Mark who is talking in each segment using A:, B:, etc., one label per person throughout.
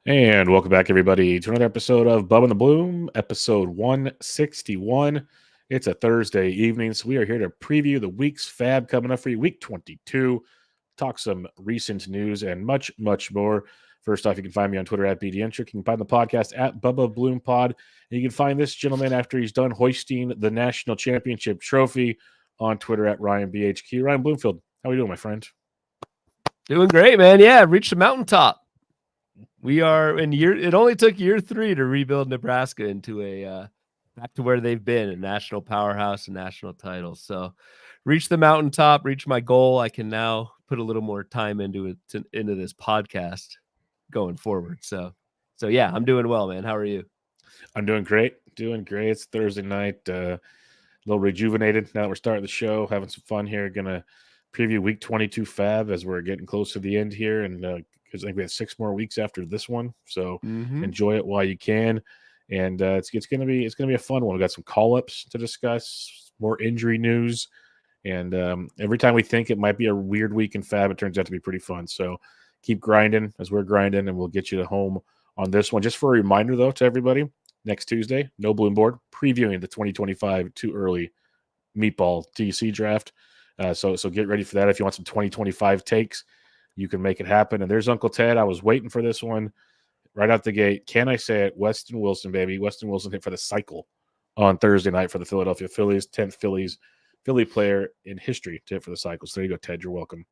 A: And welcome back, everybody, to another episode of Bubba and the Bloom, episode 161. It's a Thursday evening, so we are here to preview the week's FAAB coming up for you, week 22, talk some recent news, and much, much more. First off, you can find me on Twitter at BDentric. You can find the podcast at Bubba Bloom Pod. And you can find this gentleman after he's done hoisting the national championship trophy on Twitter at RyanBHQ. Ryan Bloomfield, how are you doing, my friend?
B: Doing great, man. Yeah, reached the mountaintop. We are in it only took year 3 to rebuild Nebraska into a back to where they've been, a national powerhouse and national titles. So reached the mountaintop, reached my goal. I can now put a little more time into this podcast going forward. So yeah, I'm doing well, man. How are you?
A: I'm doing great. It's Thursday night. A little rejuvenated now that we're starting the show, having some fun here. Gonna preview week 22 FAAB as we're getting close to the end here, and because I think we have 6 more weeks after this one, so enjoy it while you can. And it's gonna be a fun one. We got some call-ups to discuss, more injury news, and every time we think it might be a weird week in FAAB, it turns out to be pretty fun. So keep grinding as we're grinding, and we'll get you to home on this one. Just for a reminder, though, to everybody, next Tuesday, no Bloom Board, previewing the 2025 Too Early Meatball TC draft. So get ready for that. If you want some 2025 takes, you can make it happen. And there's Uncle Ted. I was waiting for this one right out the gate. Can I say it? Weston Wilson, baby. Weston Wilson hit for the cycle on Thursday night for the Philadelphia Phillies, 10th Philly player in history to hit for the cycle. So there you go, Ted. You're welcome.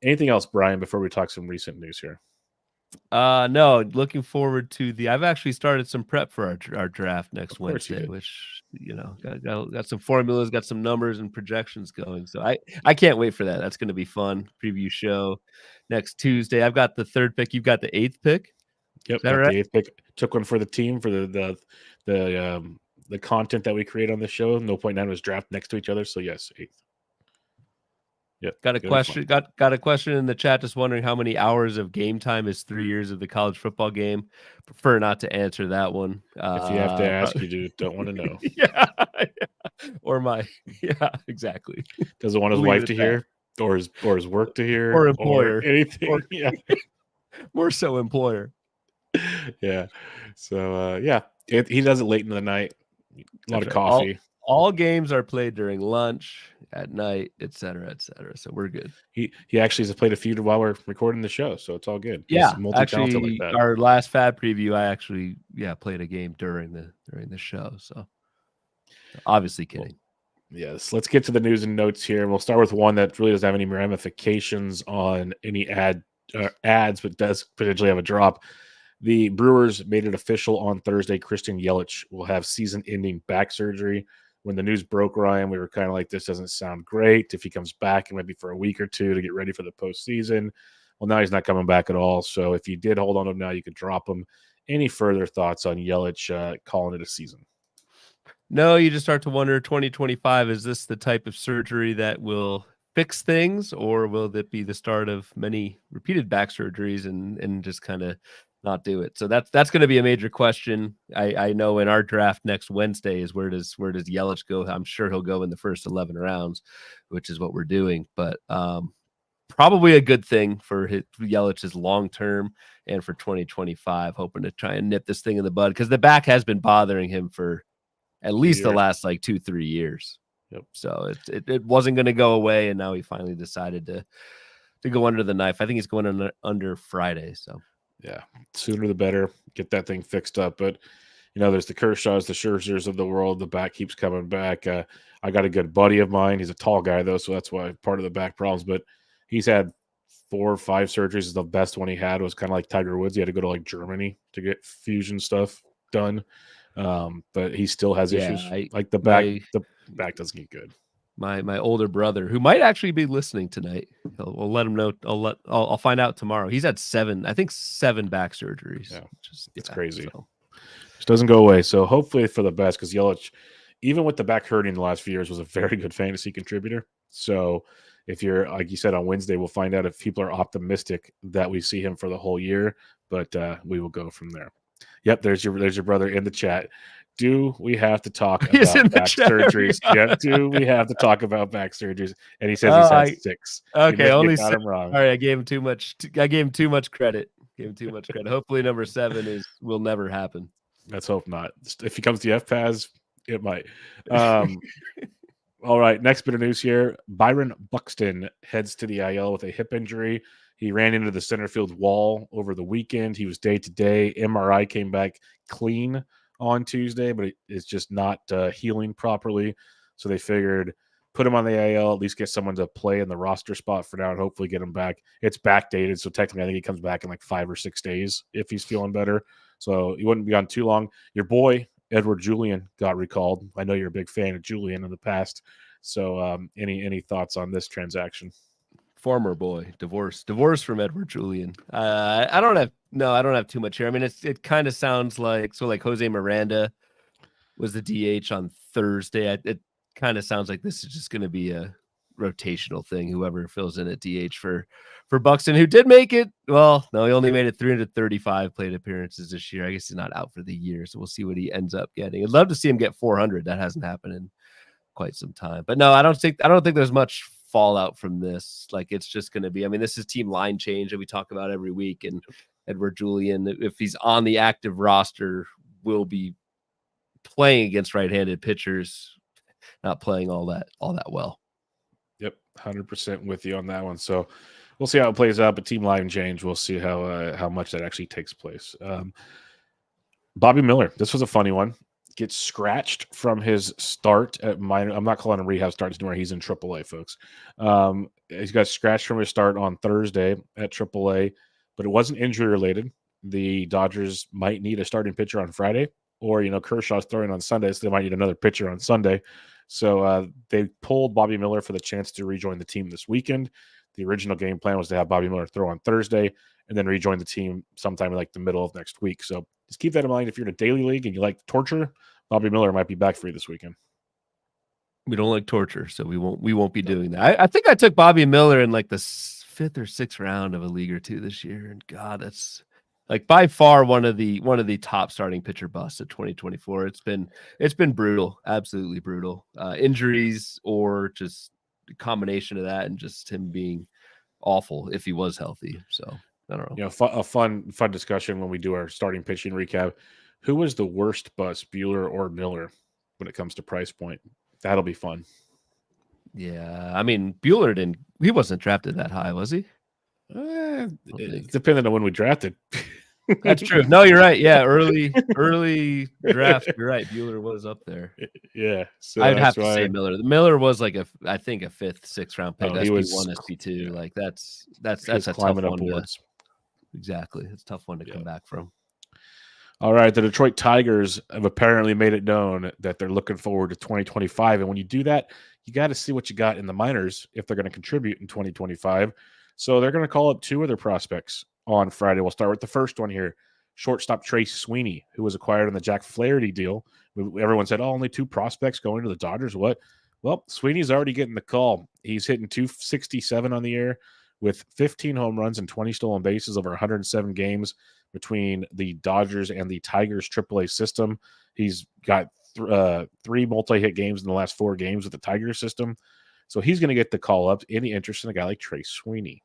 A: Anything else, Brian, before we talk some recent news here?
B: No, looking forward to I've actually started some prep for our draft next Wednesday, which, got some formulas, got some numbers and projections going. So I can't wait for that. That's going to be fun. Preview show next Tuesday. I've got the 3rd pick. You've got the 8th pick.
A: Yep. Is that right? The 8th pick. Took one for the team for the content that we create on the show. No point nine was draft next to each other. So yes, 8th. Yep.
B: Got a question in the chat, just wondering how many hours of game time is 3 years of the college football game. Prefer not to answer that one.
A: If you have to ask, you don't want to know.
B: Yeah. Or exactly.
A: Doesn't want his wife to hear, or his work to hear,
B: or employer,
A: or anything. Yeah.
B: More so employer.
A: Yeah. So he does it late in the night. A lot of coffee.
B: All games are played during lunch, at night, et cetera, so we're good.
A: He actually has played a few while we're recording the show, so it's all good.
B: Yeah, actually, like that. Our last FAAB preview, I actually played a game during the show. So obviously kidding.
A: Well, yes, let's get to the news and notes here. We'll start with one that really doesn't have any ramifications on any ads, but does potentially have a drop. The Brewers made it official on Thursday. Christian Yelich will have season-ending back surgery. When the news broke, Ryan, we were kind of like, this doesn't sound great. If he comes back, it might be for a week or two to get ready for the postseason. Well, now he's not coming back at all. So if you did hold on to him now, you could drop him. Any further thoughts on Yelich calling it a season?
B: No, you just start to wonder, 2025, is this the type of surgery that will fix things, or will it be the start of many repeated back surgeries and just kind of not do it? So that's going to be a major question. I know in our draft next Wednesday is where does Yelich go? I'm sure he'll go in the first 11 rounds, which is what we're doing. But probably a good thing for Yelich's long term and for 2025. Hoping to try and nip this thing in the bud, because the back has been bothering him for at least the last 2-3 years.
A: Yep.
B: So it wasn't going to go away, and now he finally decided to go under the knife. I think he's going under Friday. So.
A: Yeah, sooner the better. Get that thing fixed up. But, there's the Kershaws, the Scherzers of the world. The back keeps coming back. I got a good buddy of mine. He's a tall guy, though, so that's why part of the back problems. But he's had 4 or 5 surgeries. The best one he had was kind of like Tiger Woods. He had to go to, Germany to get fusion stuff done. But he still has issues. The back doesn't get good.
B: My older brother, who might actually be listening tonight, we'll let him know. I'll find out tomorrow. He's had 7 back surgeries.
A: Yeah, it's crazy. So. Just doesn't go away. So hopefully for the best, because Yelich, even with the back hurting the last few years, was a very good fantasy contributor. So if you're, like you said, on Wednesday, we'll find out if people are optimistic that we see him for the whole year. But we will go from there. Yep, there's your brother in the chat. Do we have to talk about back surgeries? Yeah, do we have to talk about back surgeries? And he says he's had 6.
B: Okay, only 6. All right, I gave him too much. I gave him too much credit. Gave him too much credit. Hopefully, number 7 will never happen.
A: Let's hope not. If he comes to FPAS, it might. All right, next bit of news here. Byron Buxton heads to the IL with a hip injury. He ran into the center field wall over the weekend. He was day-to-day. MRI came back clean on Tuesday, but it's just not healing properly. So they figured put him on the IL, at least get someone to play in the roster spot for now and hopefully get him back. It's backdated, so technically I think he comes back in like 5 or 6 days if he's feeling better. So he wouldn't be on too long. Your boy, Edward Julian, got recalled. I know you're a big fan of Julian in the past. So any thoughts on this transaction?
B: Former boy, divorce from Edward Julian. I don't have too much here. I mean, it kind of sounds like Jose Miranda was the DH on Thursday. It kind of sounds like this is just going to be a rotational thing. Whoever fills in at DH for Buxton, who did make it. Well, no, he only made it 335 plate appearances this year. I guess he's not out for the year, so we'll see what he ends up getting. I'd love to see him get 400. That hasn't happened in quite some time. But no, I don't think there's much fallout from this. Like, it's just going to be, I mean, this is team line change that we talk about every week, and Edward Julian, if he's on the active roster, will be playing against right-handed pitchers, not playing all that well.
A: Yep, 100% with you on that one. So we'll see how it plays out, but team line change, we'll see how much that actually takes place. Bobby Miller, this was a funny one. Gets scratched from his start at minor. I'm not calling him rehab starts anymore. He's in AAA, folks. He's got scratched from his start on Thursday at AAA, but it wasn't injury related. The Dodgers might need a starting pitcher on Friday, or Kershaw's throwing on Sunday, so they might need another pitcher on Sunday. So they pulled Bobby Miller for the chance to rejoin the team this weekend. The original game plan was to have Bobby Miller throw on Thursday and then rejoin the team sometime in like the middle of next week. So just keep that in mind. If you're in a daily league and you like torture, Bobby Miller might be back for you this weekend.
B: We don't like torture, so we won't be doing that. I think I took Bobby Miller in like the 5th or 6th round of a league or two this year, and God, that's like by far one of the top starting pitcher busts of 2024. It's been brutal, absolutely brutal. Injuries or just a combination of that, and just him being awful if he was healthy. So I don't know.
A: A fun discussion when we do our starting pitching recap. Who was the worst bust, Buehler or Miller, when it comes to price point? That'll be fun.
B: Yeah, I mean, Buehler he wasn't drafted that high, was he?
A: Depending on when we drafted.
B: That's true. No, you're right. Yeah, early draft. You're right. Buehler was up there.
A: Yeah, so
B: I'd have to say Miller. Miller was like I think a 5th, 6th round pick.
A: He was
B: SP1, SP2. Yeah. Like that's a tough
A: one.
B: Exactly, it's a tough one to come back from.
A: All right, the Detroit Tigers have apparently made it known that they're looking forward to 2025. And when you do that, you got to see what you got in the minors if they're going to contribute in 2025. So they're going to call up 2 of their prospects on Friday. We'll start with the first one here. Shortstop Trace Sweeney, who was acquired in the Jack Flaherty deal. Everyone said, only 2 prospects going to the Dodgers. What? Well, Sweeney's already getting the call. He's hitting 267 on the year with 15 home runs and 20 stolen bases over 107 games between the Dodgers and the Tigers AAA system. He's got 3 multi-hit games in the last 4 games with the Tigers system. So he's going to get the call up. Any interest in a guy like Trace Sweeney?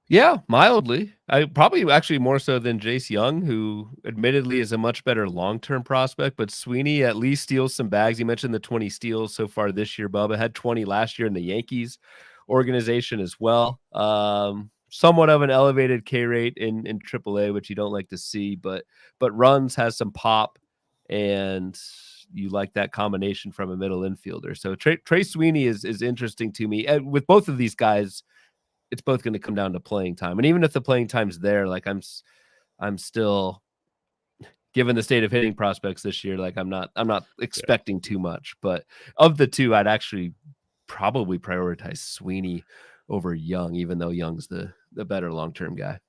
B: Yeah, mildly. I probably actually more so than Jace Young, who admittedly is a much better long-term prospect, but Sweeney at least steals some bags. You mentioned the 20 steals so far this year, Bubba. Had 20 last year in the Yankees organization as well. Somewhat of an elevated K rate in AAA, which you don't like to see, but runs, has some pop, and you like that combination from a middle infielder. So Trey Sweeney is interesting to me. And with both of these guys, it's both going to come down to playing time. And even if the playing time's there, like I'm still, given the state of hitting prospects this year, like I'm not expecting too much. But of the 2, I'd actually probably prioritize Sweeney over Young, even though Young's the better long-term guy.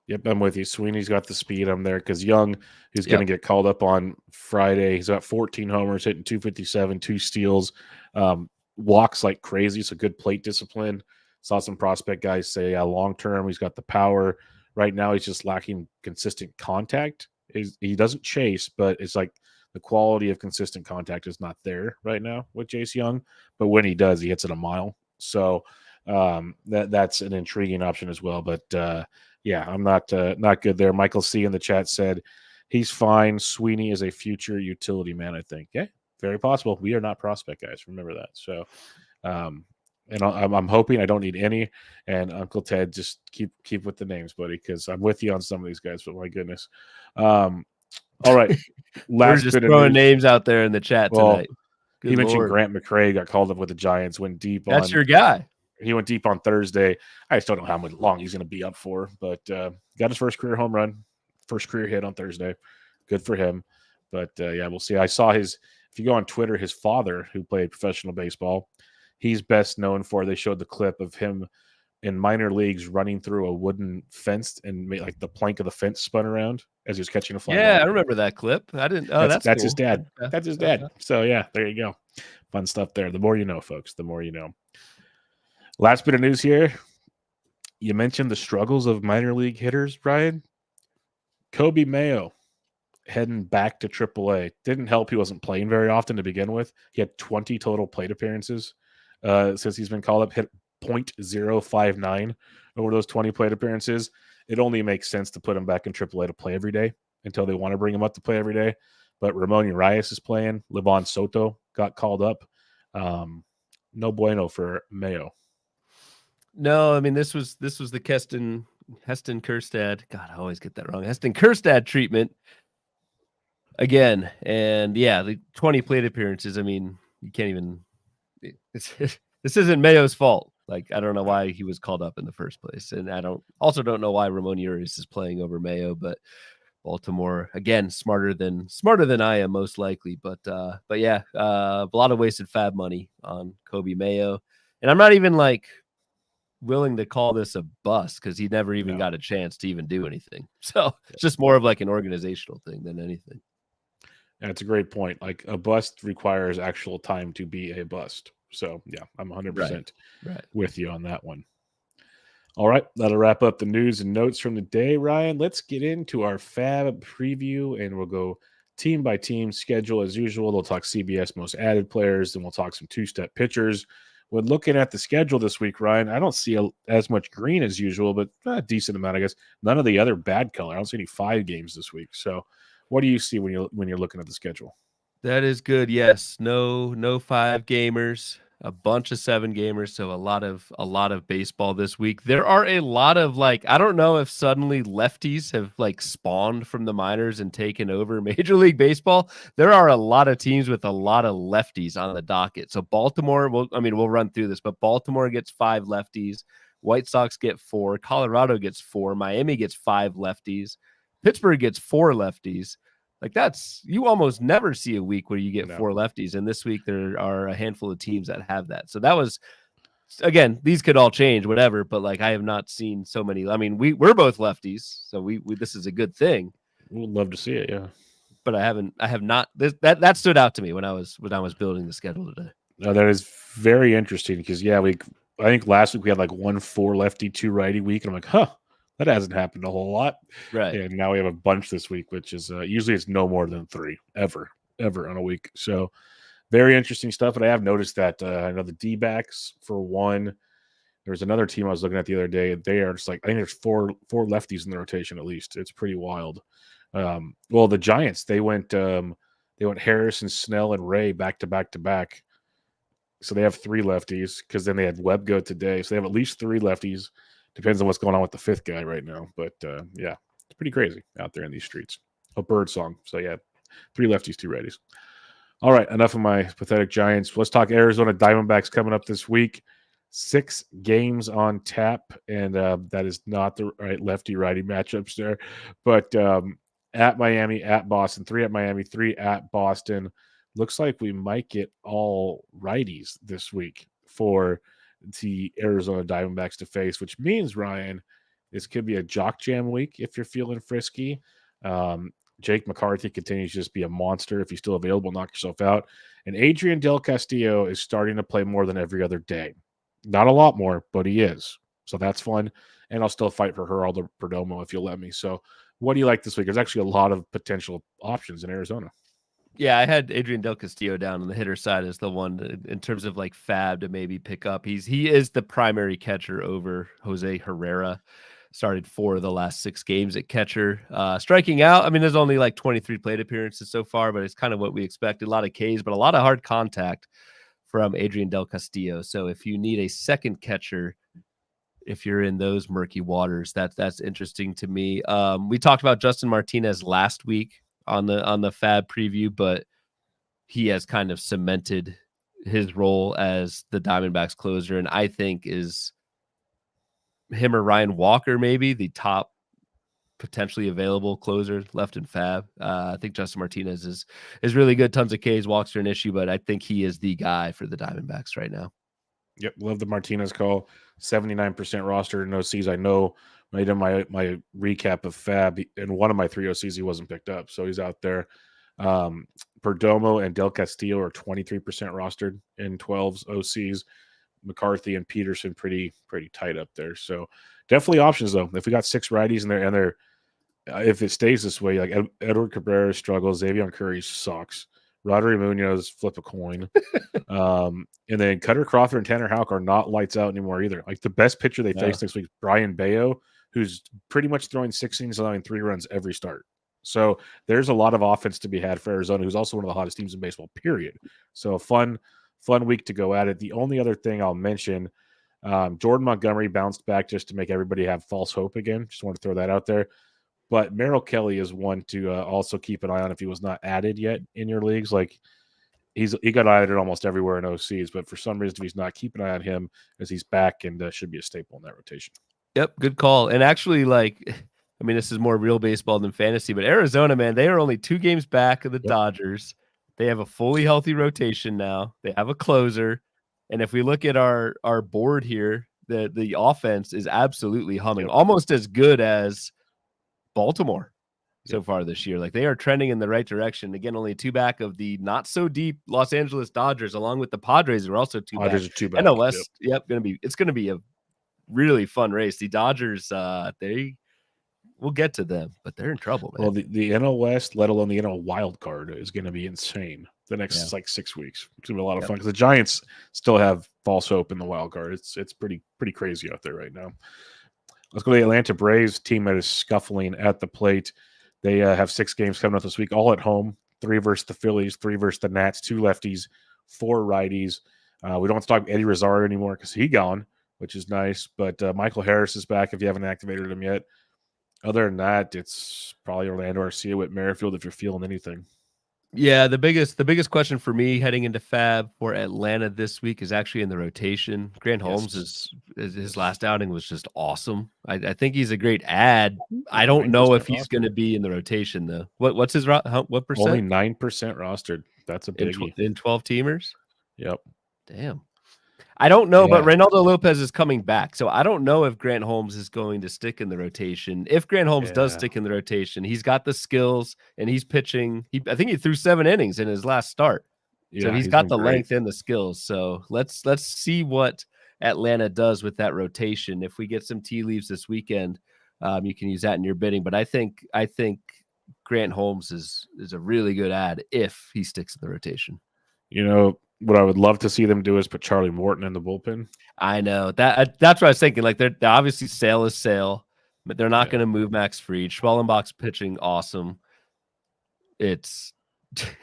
A: Yep, I'm with you. Sweeney's got the speed. I'm there because Young, who's going to get called up on Friday, he's got 14 homers, hitting 257, 2 steals, walks like crazy, so good plate discipline. Saw some prospect guys say long-term, he's got the power. Right now, he's just lacking consistent contact. He doesn't chase, but it's like the quality of consistent contact is not there right now with Jace Young. But when he does, he hits it a mile. So That's an intriguing option as well. But yeah, I'm not good there. Michael C in the chat said he's fine. Sweeney is a future utility man, I think. Yeah, very possible. We are not prospect guys. Remember that. So, and I'm hoping I don't need any. And Uncle Ted, just keep with the names, buddy, because I'm with you on some of these guys. But my goodness. All right.
B: We're just throwing names out there in the chat tonight.
A: He mentioned Grant McCray got called up with the Giants, went deep.
B: That's your guy.
A: He went deep on Thursday. I just don't know how long he's going to be up for, but got his first career home run, first career hit on Thursday. Good for him. But yeah, we'll see. I saw if you go on Twitter, his father, who played professional baseball, he's best known for, they showed the clip of him in minor leagues running through a wooden fence and made like the plank of the fence spun around as he was catching a fly.
B: Yeah, I remember that clip. I didn't. Oh, that's cool.
A: His dad. That's his dad. So yeah, there you go. Fun stuff there. The more you know, folks, the more you know. Last bit of news here. You mentioned the struggles of minor league hitters, Brian. Kobe Mayo heading back to AAA. Didn't help he wasn't playing very often to begin with. He had 20 total plate appearances since he's been called up, hit .059 over those 20 plate appearances. It only makes sense to put him back in AAA to play every day until they want to bring him up to play every day. But Ramon Urias is playing. Livan Soto got called up. No bueno for Mayo.
B: No, I mean this was the Heston Kjerstad. God, I always get that wrong. Heston Kjerstad treatment again, and yeah, the 20 plate appearances. I mean, you can't even. This isn't Mayo's fault. Like, I don't know why he was called up in the first place, and I don't know why Ramon Urias is playing over Mayo, but Baltimore again smarter than I am most likely. But yeah, a lot of wasted FAAB money on Kobe Mayo, and I'm not even like willing to call this a bust because he never even got a chance to even do anything. So it's just more of like an organizational thing than anything.
A: That's a great point. Like, a bust requires actual time to be a bust. So yeah, I'm 100% with you on that one. All right, that'll wrap up the news and notes from the day, Ryan. Let's get into our FAAB preview, and we'll go team by team schedule as usual. We'll talk CBS most added players, then we'll talk some two-step pitchers. When looking at the schedule this week, Ryan, I don't see as much green as usual, but a decent amount, I guess. None of the other bad color. I don't see any 5 games this week. So what do you see when you're looking at the schedule?
B: That is good. Yes. No 5 gamers, a bunch of 7 gamers. So a lot of baseball this week. There are a lot of, like, I don't know if suddenly lefties have like spawned from the minors and taken over Major League Baseball. There are a lot of teams with a lot of lefties on the docket. So Baltimore, we'll run through this, but Baltimore gets 5 lefties. White Sox get 4. Colorado gets 4. Miami gets 5 lefties. Pittsburgh gets 4 lefties. Like, you almost never see a week where you get 4 lefties. And this week there are a handful of teams that have that. So that was, again, these could all change, whatever. But like, I have not seen so many. I mean, we're both lefties, so we this is a good thing.
A: We'd love to see it, yeah.
B: But I have not. That stood out to me when I was building the schedule today.
A: No, that is very interesting because I think last week we had like 1 4 lefty, 2 righty week, and I'm like, that hasn't happened a whole lot.
B: Right.
A: And now we have a bunch this week, which is usually it's no more than 3 ever on a week. So very interesting stuff. And I have noticed that I know the D-backs, for one, there's another team I was looking at the other day. They are just like, I think there's four lefties in the rotation at least. It's pretty wild. Well, the Giants, they went Harrison, Snell, and Ray back to back. So they have 3 lefties because then they had Webb go today. So they have at least 3 lefties. Depends on what's going on with the 5th guy right now. But, yeah, it's pretty crazy out there in these streets. A bird song. So, yeah, 3 lefties, 2 righties. All right, enough of my pathetic Giants. Let's talk Arizona Diamondbacks coming up this week. 6 games on tap, and that is not the right lefty-righty matchups there. But at Miami, at Boston, 3 at Miami, 3 at Boston. Looks like we might get all righties this week for the Arizona Diamondbacks to face, which means, Ryan, this could be a jock jam week if you're feeling frisky. Jake McCarthy continues to just be a monster. If he's still available, knock yourself out. And Adrian Del Castillo is starting to play more than every other day. Not a lot more, but he is. So that's fun. And I'll still fight for Geraldo Perdomo if you'll let me. So what do you like this week? There's actually a lot of potential options in Arizona.
B: Yeah, I had Adrian Del Castillo down on the hitter side as the one in terms of like FAAB to maybe pick up. He is the primary catcher over Jose Herrera. Started 4 of the last 6 games at catcher. Striking out, I mean, there's only like 23 plate appearances so far, but it's kind of what we expected. A lot of Ks, but a lot of hard contact from Adrian Del Castillo. So if you need a second catcher, if you're in those murky waters, that's interesting to me. We talked about Justin Martinez last week on the FAAB preview, but he has kind of cemented his role as the Diamondbacks closer, and I think is him or Ryan Walker maybe the top potentially available closer left in FAAB. I think Justin Martinez is really good. Tons of Ks, walks are an issue, but I think he is the guy for the Diamondbacks right now.
A: Yep, love the Martinez call. 79% roster in OCs. I know when I did my recap of FAAB, in one of my 3 OCs, he wasn't picked up, so he's out there. Perdomo and Del Castillo are 23% rostered in 12's OCs. McCarthy and Peterson pretty tight up there. So definitely options though. If we got 6 righties in there, and they're if it stays this way, like Edward Cabrera struggles, Xavier Curry sucks, Rodri Munoz flip a coin, and then Cutter Crawford and Tanner Houck are not lights out anymore either. Like the best pitcher they face next week is Brian Bayo, who's pretty much throwing 6 innings, allowing 3 runs every start. So there's a lot of offense to be had for Arizona, who's also one of the hottest teams in baseball, period. So fun week to go at it. The only other thing I'll mention, Jordan Montgomery bounced back just to make everybody have false hope again. Just want to throw that out there. But Merrill Kelly is one to also keep an eye on if he was not added yet in your leagues. Like he got added almost everywhere in OCs, but for some reason, if he's not, keep an eye on him as he's back and should be a staple in that rotation.
B: Yep, good call. And actually, like, I mean, this is more real baseball than fantasy, but Arizona, man, they are only 2 games back of the Dodgers. They have a fully healthy rotation now. They have a closer. And if we look at our board here, the offense is absolutely humming, almost as good as Baltimore so far this year. Like they are trending in the right direction. Again, only 2 back of the not so deep Los Angeles Dodgers, along with the Padres, who are also 2
A: Padres
B: back.
A: Are 2 back.
B: NL West, it's gonna be a really fun race. The Dodgers, we'll get to them, but they're in trouble, man.
A: Well, the NL West, let alone the NL wild card, is going to be insane the next like 6 weeks. It's going to be a lot of fun because the Giants still have false hope in the wild card. It's pretty crazy out there right now. Let's go to the Atlanta Braves team that is scuffling at the plate. They have 6 games coming up this week, all at home. 3 versus the Phillies, 3 versus the Nats, 2 lefties, 4 righties. We don't have to talk Eddie Rosario anymore because he's gone, which is nice. But Michael Harris is back if you haven't activated him yet. Other than that, it's probably Orlando Arcia with Merrifield if you're feeling anything.
B: Yeah, the biggest question for me heading into FAAB for Atlanta this week is actually in the rotation. Grant Holmes his last outing was just awesome. I think he's a great ad. I don't know if he's going to be in the rotation though. What's his what percent?
A: Only 9% rostered. That's a biggie.
B: In 12 teamers.
A: Yep.
B: Damn. I don't know, but Reynaldo Lopez is coming back. So I don't know if Grant Holmes is going to stick in the rotation. If Grant Holmes does stick in the rotation, he's got the skills and he's pitching. I think he threw 7 innings in his last start. So he's got the length and the skills. So let's see what Atlanta does with that rotation. If we get some tea leaves this weekend, you can use that in your bidding. But I think Grant Holmes is a really good ad if he sticks in the rotation.
A: You know, what I would love to see them do is put Charlie Morton in the bullpen.
B: I know that's what I was thinking. Like they're obviously Sale is Sale, but they're not going to move Max Fried. Schwellenbach's pitching awesome. It's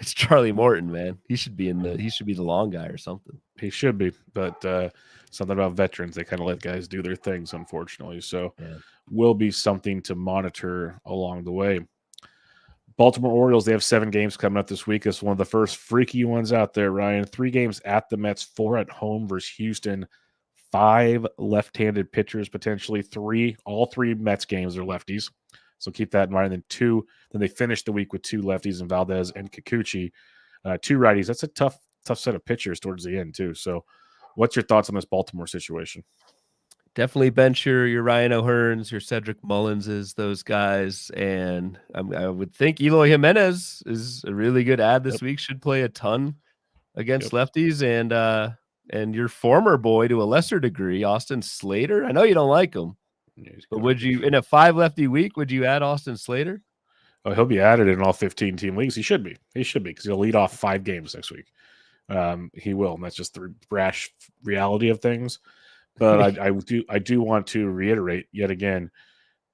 B: Charlie Morton, man. He should be the long guy or something.
A: He should be, but something about veterans, they kind of let guys do their things, unfortunately. So will be something to monitor along the way. Baltimore Orioles, they have 7 games coming up this week. It's one of the first freaky ones out there, Ryan. 3 games at the Mets, 4 at home versus Houston. 5 left-handed pitchers, potentially 3. All 3 Mets games are lefties. So keep that in mind. And then they finish the week with 2 lefties in Valdez and Kikuchi. 2 righties. That's a tough set of pitchers towards the end, too. So what's your thoughts on this Baltimore situation?
B: Definitely bench your Ryan O'Hearns, your Cedric Mullinses, those guys. And I would think Eloy Jimenez is a really good ad this week. Should play a ton against lefties. And your former boy, to a lesser degree, Austin Slater. I know you don't like him, but would you, in a 5 lefty week, would you add Austin Slater?
A: Oh, he'll be added in all 15 team leagues. He should be because he'll lead off 5 games next week. He will, and that's just the brash reality of things. But I do want to reiterate yet again,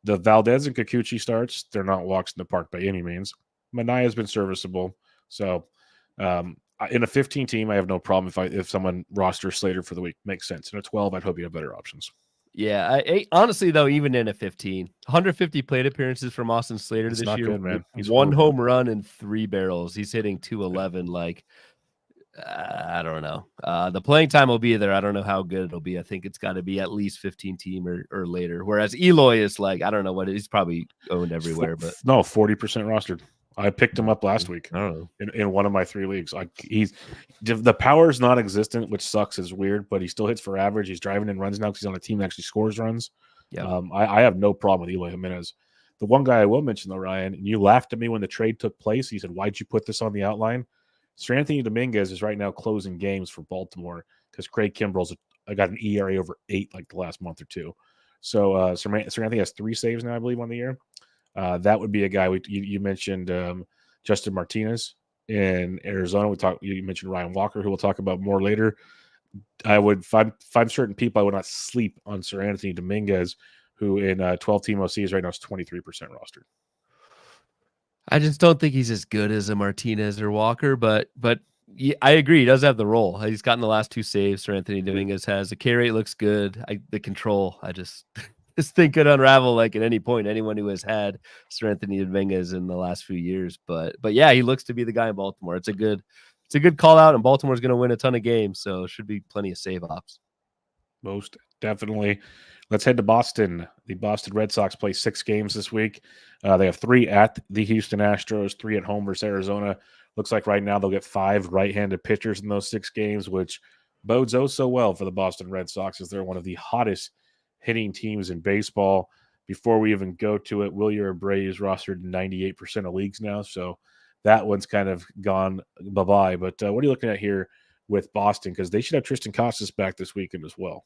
A: the Valdez and Kikuchi starts, they're not walks in the park by any means. Manaya's been serviceable. So in a 15 team, I have no problem if someone rosters Slater for the week. Makes sense. In a 12, I'd hope you have better options.
B: Yeah, honestly though, even in a 15, 150 plate appearances from Austin Slater this year,
A: good, man.
B: He's 1 home run and 3 barrels. He's hitting 211. Like, I don't know. The playing time will be there. I don't know how good it'll be. I think it's got to be at least 15 team or later. Whereas Eloy is like, I don't know what he's probably owned everywhere, but
A: no, 40% rostered. I picked him up last week.
B: I don't know.
A: In one of my 3 leagues. The power is non-existent, which sucks. Is weird, but he still hits for average. He's driving in runs now because he's on a team that actually scores runs.
B: Yeah,
A: I have no problem with Eloy Jimenez. The one guy I will mention though, Ryan, and you laughed at me when the trade took place. You said, "Why'd you put this on the outline?" Seranthony Dominguez is right now closing games for Baltimore because Craig Kimbrell's got an ERA over 8 like the last month or two. So Seranthony has 3 saves now, I believe, on the year. That would be a guy. You mentioned Justin Martinez in Arizona. You mentioned Ryan Walker, who we'll talk about more later. If I'm certain people, I would not sleep on Seranthony Dominguez, who in 12-team OCs right now is 23% rostered.
B: I just don't think he's as good as a Martinez or Walker, but yeah, I agree. He does have the role. He's gotten the last 2 saves. Anthony Dominguez has. The K rate looks good. The control, I just this thing could unravel like at any point. Anyone who has had Seranthony Dominguez in the last few years, but yeah, he looks to be the guy in Baltimore. It's a good call out, and Baltimore's going to win a ton of games, so should be plenty of save ops.
A: Most definitely. Let's head to Boston. The Boston Red Sox play 6 games this week. They have 3 at the Houston Astros, 3 at home versus Arizona. Looks like right now they'll get 5 right-handed pitchers in those 6 games, which bodes oh so well for the Boston Red Sox as they're one of the hottest hitting teams in baseball. Before we even go to it, Wilyer Abreu is rostered in 98% of leagues now, so that one's kind of gone bye-bye. But what are you looking at here with Boston? Because they should have Tristan Casas back this weekend as well.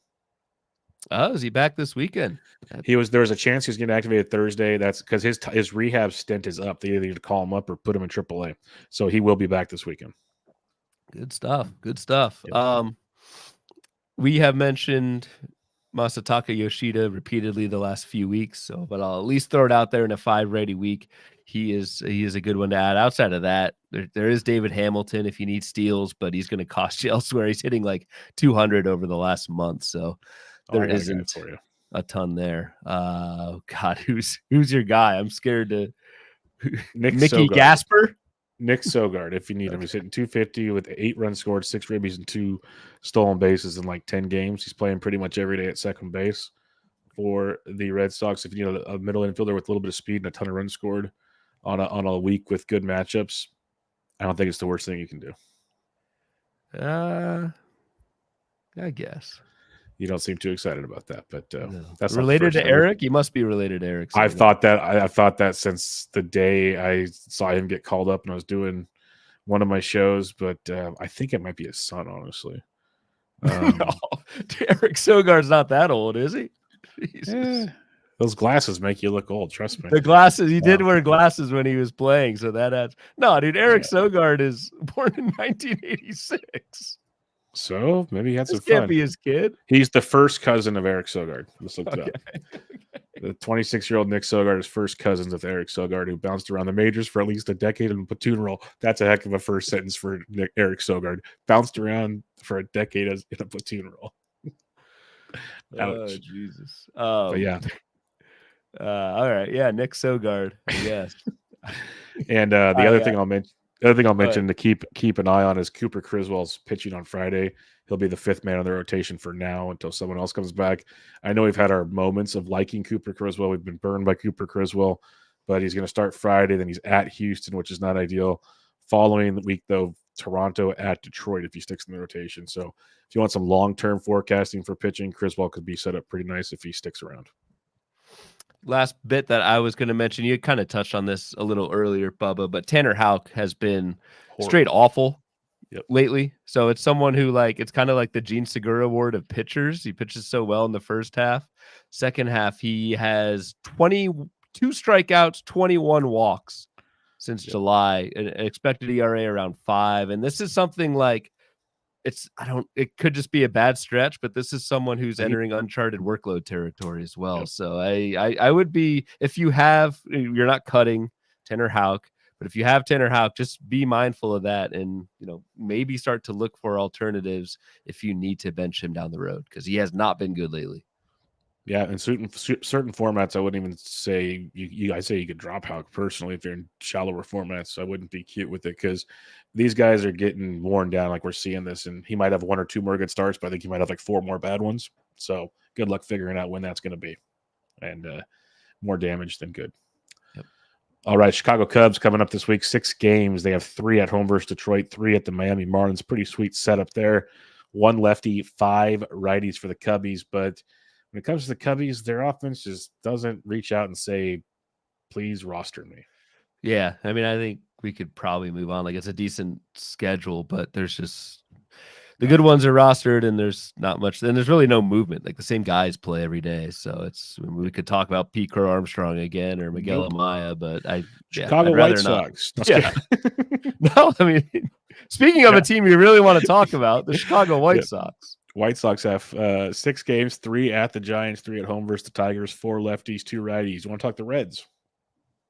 B: Oh, is he back this weekend?
A: There was a chance he was getting activated Thursday. That's because his rehab stint is up. They either need to call him up or put him in AAA. So he will be back this weekend.
B: Good stuff. Good stuff.
A: Yep.
B: We have mentioned Masataka Yoshida repeatedly the last few weeks, but I'll at least throw it out there in a 5-ready week. He is a good one to add. Outside of that, there is David Hamilton if you need steals, but he's going to cost you elsewhere. He's hitting like 200 over the last month, so there isn't a ton there. God, who's your guy? I'm scared to. Mickey Gasper.
A: Nick Sogard, if you need him. He's hitting 250 with 8 runs scored, 6 ribbies, and 2 stolen bases in like 10 games. He's playing pretty much every day at second base for the Red Sox. If you need a middle infielder with a little bit of speed and a ton of runs scored on a week with good matchups, I don't think it's the worst thing you can do.
B: I guess.
A: You don't seem too excited about that, but
B: no.
A: That's
B: related to Eric. He must be related to Eric.
A: I've thought that since the day I saw him get called up and I was doing one of my shows, but I think it might be his son, honestly.
B: Eric Sogard's not that old, is he?
A: Those glasses make you look old. Trust me.
B: The glasses. He did wear glasses when he was playing, so that adds. No, dude. Eric Sogard is born in 1986.
A: So maybe he had some fun.
B: Can't be his kid.
A: He's the first cousin of Eric Sogard. Let's look it up. The 26-year-old Nick Sogard is first cousins with Eric Sogard, who bounced around the majors for at least a decade in a platoon role. That's a heck of a first sentence for Eric Sogard. Bounced around for a decade in a platoon role.
B: Oh, Jesus.
A: But yeah.
B: All right. Yeah, Nick Sogard, yes.
A: And the other thing I'll mention. The other thing I'll mention to keep an eye on is Cooper Criswell's pitching on Friday. He'll be the 5th man on the rotation for now until someone else comes back. I know we've had our moments of liking Cooper Criswell. We've been burned by Cooper Criswell, but he's going to start Friday. Then he's at Houston, which is not ideal. Following the week, though, Toronto at Detroit if he sticks in the rotation. So if you want some long-term forecasting for pitching, Criswell could be set up pretty nice if he sticks around.
B: Last bit that I was going to mention, you kind of touched on this a little earlier, Bubba, but Tanner Houck has been straight awful lately. So it's someone who it's kind of like the Gene Segura award of pitchers. He pitches so well in the first half. Second half, he has 22 strikeouts, 21 walks. since July, an expected ERA around 5. And this is something like it could just be a bad stretch, but this is someone who's entering uncharted workload territory as well. Yep. So I would be, if you're not cutting Tanner Houck, but if you have Tanner Houck, just be mindful of that and, maybe start to look for alternatives if you need to bench him down the road, because he has not been good lately.
A: Yeah, in certain formats, I wouldn't even say I say you could drop Houck personally if you're in shallower formats. I wouldn't be cute with it because these guys are getting worn down. Like we're seeing this, and he might have 1 or 2 more good starts, but I think he might have like 4 more bad ones. So good luck figuring out when that's going to be, and more damage than good.
B: Yep.
A: All right, Chicago Cubs coming up this week. 6 games. They have 3 at home versus Detroit, 3 at the Miami Marlins. Pretty sweet setup there. 1 lefty, 5 righties for the Cubbies, but when it comes to the Cubbies, their offense just doesn't reach out and say, please roster me.
B: Yeah, I mean, I think we could probably move on. Like, it's a decent schedule, but there's just the good ones are rostered, and there's not much. And there's really no movement. Like, the same guys play every day. So we could talk about Pete Crow Armstrong again or Miguel Amaya, but
A: Chicago
B: I'd
A: White Sox.
B: Yeah. No, I mean, speaking of a team you really want to talk about, the Chicago White Sox.
A: White Sox have 6 games, 3 at the Giants, 3 at home versus the Tigers, 4 lefties, 2 righties. You want to talk the Reds?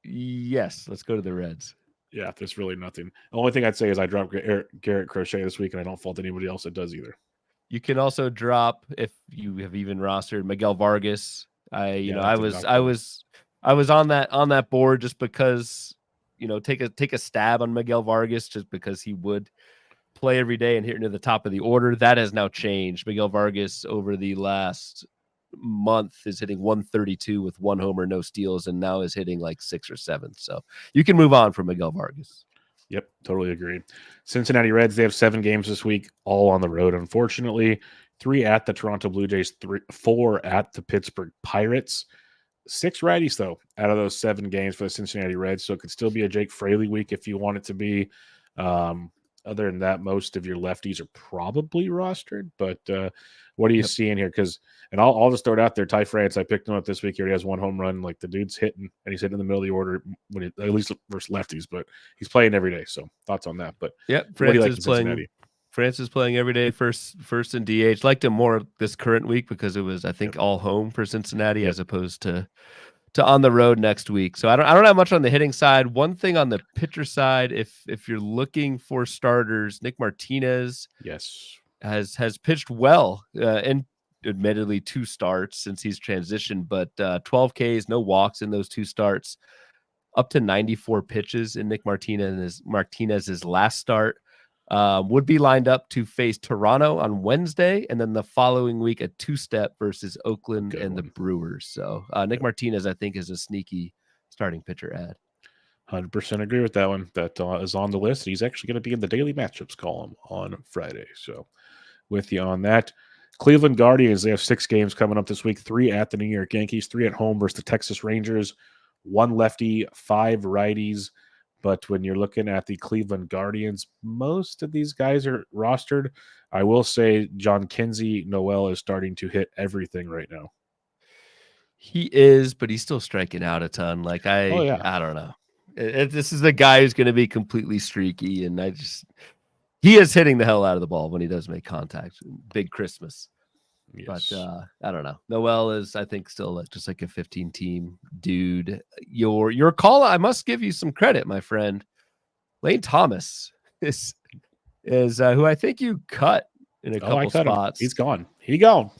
B: Yes, let's go to the Reds.
A: Yeah, there's really nothing. The only thing I'd say is I dropped Garrett Crochet this week, and I don't fault anybody else that does either.
B: You can also drop, if you have even rostered, Miguel Vargas. I was on that board just because, take a stab on Miguel Vargas just because he would play every day and hit near the top of the order. That has now changed. Miguel Vargas over the last month is hitting 132 with 1 homer, no steals, and now is hitting like 6 or 7. So you can move on from Miguel Vargas.
A: Yep, totally agree. Cincinnati Reds, they have 7 games this week, all on the road, unfortunately. 3 at the Toronto Blue Jays, 4 at the Pittsburgh Pirates. 6 righties, though, out of those 7 games for the Cincinnati Reds, so it could still be a Jake Fraley week if you want it to be. Other than that, most of your lefties are probably rostered. But what are you seeing here? And I'll just throw it out there. Ty France, I picked him up this week. He already has 1 home run. Like, the dude's hitting, and he's hitting in the middle of the order, at least versus lefties. But he's playing every day. So thoughts on that. But
B: France is playing. France is playing every day, first in DH. Liked him more this current week because it was, I think, all home for Cincinnati as opposed to on the road next week. So I don't have much on the hitting side. One thing on the pitcher side, if you're looking for starters, Nick Martinez has pitched well and admittedly 2 starts since he's transitioned, but 12 Ks, no walks in those 2 starts, up to 94 pitches in Nick Martinez's last start. Would be lined up to face Toronto on Wednesday, and then the following week a 2-step versus Oakland the Brewers. So Nick Martinez, I think, is a sneaky starting pitcher ad.
A: 100% agree with that one. That is on the list. He's actually going to be in the daily matchups column on Friday. So with you on that. Cleveland Guardians, they have 6 games coming up this week. 3 at the New York Yankees, 3 at home versus the Texas Rangers, 1 lefty, 5 righties. But when you're looking at the Cleveland Guardians, most of these guys are rostered. I will say John Kinsey Noel is starting to hit everything right now.
B: He is, but he's still striking out a ton. Like I don't know. This is a guy who's going to be completely streaky, and he is hitting the hell out of the ball when he does make contact. Big Christmas. Yes. But I don't know. Noel is, I think, still just like a 15-team dude. Your call, I must give you some credit, my friend. Lane Thomas is who I think you cut in a couple spots.
A: He's gone. He gone.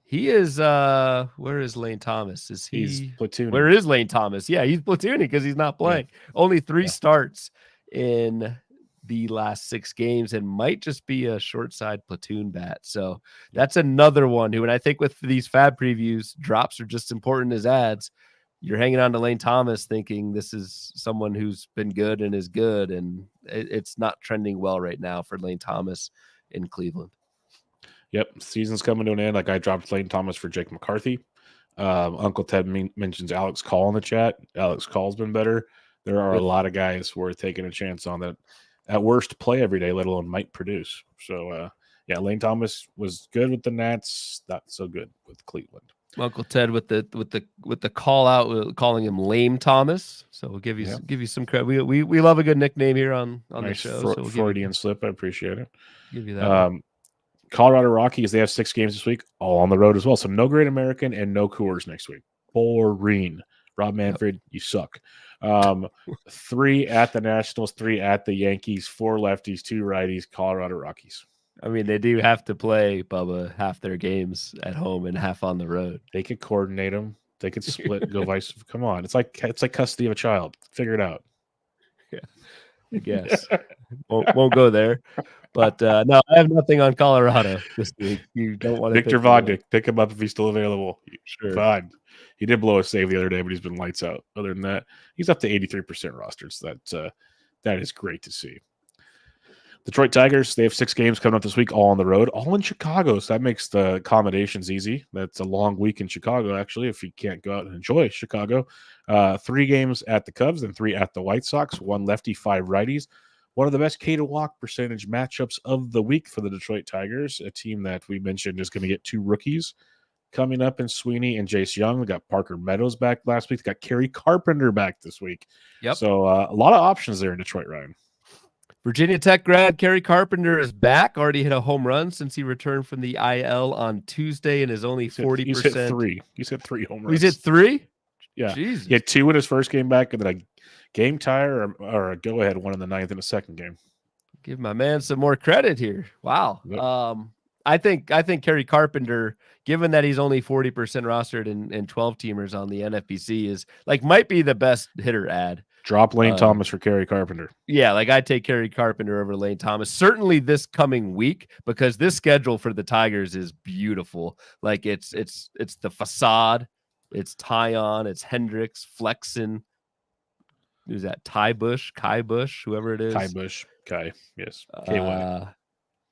B: He is. Where is Lane Thomas?
A: He's platooning.
B: Where is Lane Thomas? Yeah, he's platooning because he's not playing. Yeah. Only 3 starts in the last 6 games and might just be a short side platoon bat. So that's another one who, and I think with these FAAB previews, drops are just important as ads. You're hanging on to Lane Thomas thinking this is someone who's been good and is good, and it's not trending well right now for Lane Thomas in Cleveland.
A: Yep, season's coming to an end. Like I dropped Lane Thomas for Jake McCarthy. Uncle Ted mentions Alex Call in the chat. Alex Call's been better. There are a lot of guys worth taking a chance on that. At worst, play every day, let alone might produce. So, Lane Thomas was good with the Nats, not so good with Cleveland.
B: Uncle Ted with the call out, calling him Lame Thomas. So we'll give you some credit. We love a good nickname here on the show. So we'll
A: Freudian slip. I appreciate it.
B: Give you that. One.
A: Colorado Rockies, they have 6 games this week, all on the road as well. So no Great American and no Coors next week. Boring. Rob Manfred, you suck. 3 at the Nationals, 3 at the Yankees, 4 lefties, 2 righties, Colorado Rockies.
B: I mean, they do have to play, Bubba, half their games at home and half on the road.
A: They could coordinate them. They could split, go vice. Come on. It's like custody of a child. Figure it out.
B: Yeah, I guess. won't go there. But no, I have nothing on Colorado this week. You don't want to
A: Victor Vodnik, pick him up if he's still available. Sure. Fine. He did blow a save the other day, but he's been lights out. Other than that, he's up to 83% rosters. So that is great to see. Detroit Tigers, they have 6 games coming up this week, all on the road, all in Chicago. So that makes the accommodations easy. That's a long week in Chicago, actually, if you can't go out and enjoy Chicago. 3 games at the Cubs and 3 at the White Sox, 1 lefty, 5 righties. One of the best K to walk percentage matchups of the week for the Detroit Tigers, a team that we mentioned is going to get 2 rookies coming up in Sweeney and Jace Young. We got Parker Meadows back last week. We got Kerry Carpenter back this week.
B: Yep.
A: So a lot of options there in Detroit, Ryan.
B: Virginia Tech grad Kerry Carpenter is back. Already hit a home run since he returned from the IL on Tuesday and is only 40%.
A: He's hit 3. He's hit 3 home runs.
B: He's hit 3?
A: Yeah.
B: Jesus.
A: He had 2 in his first game back and then a game tire or a go-ahead one in the 9th in the second game.
B: Give my man some more credit here. Wow. Yep. I think Kerry Carpenter, given that he's only 40% rostered and 12 teamers on the NFBC, is might be the best hitter ad.
A: Drop Lane Thomas for Kerry Carpenter.
B: Yeah, I'd take Kerry Carpenter over Lane Thomas. Certainly this coming week, because this schedule for the Tigers is beautiful. It's the facade, it's Tyon, it's Hendricks, Flexen. Who's that? Kai Bush, whoever it is.
A: Kai, yes. KY.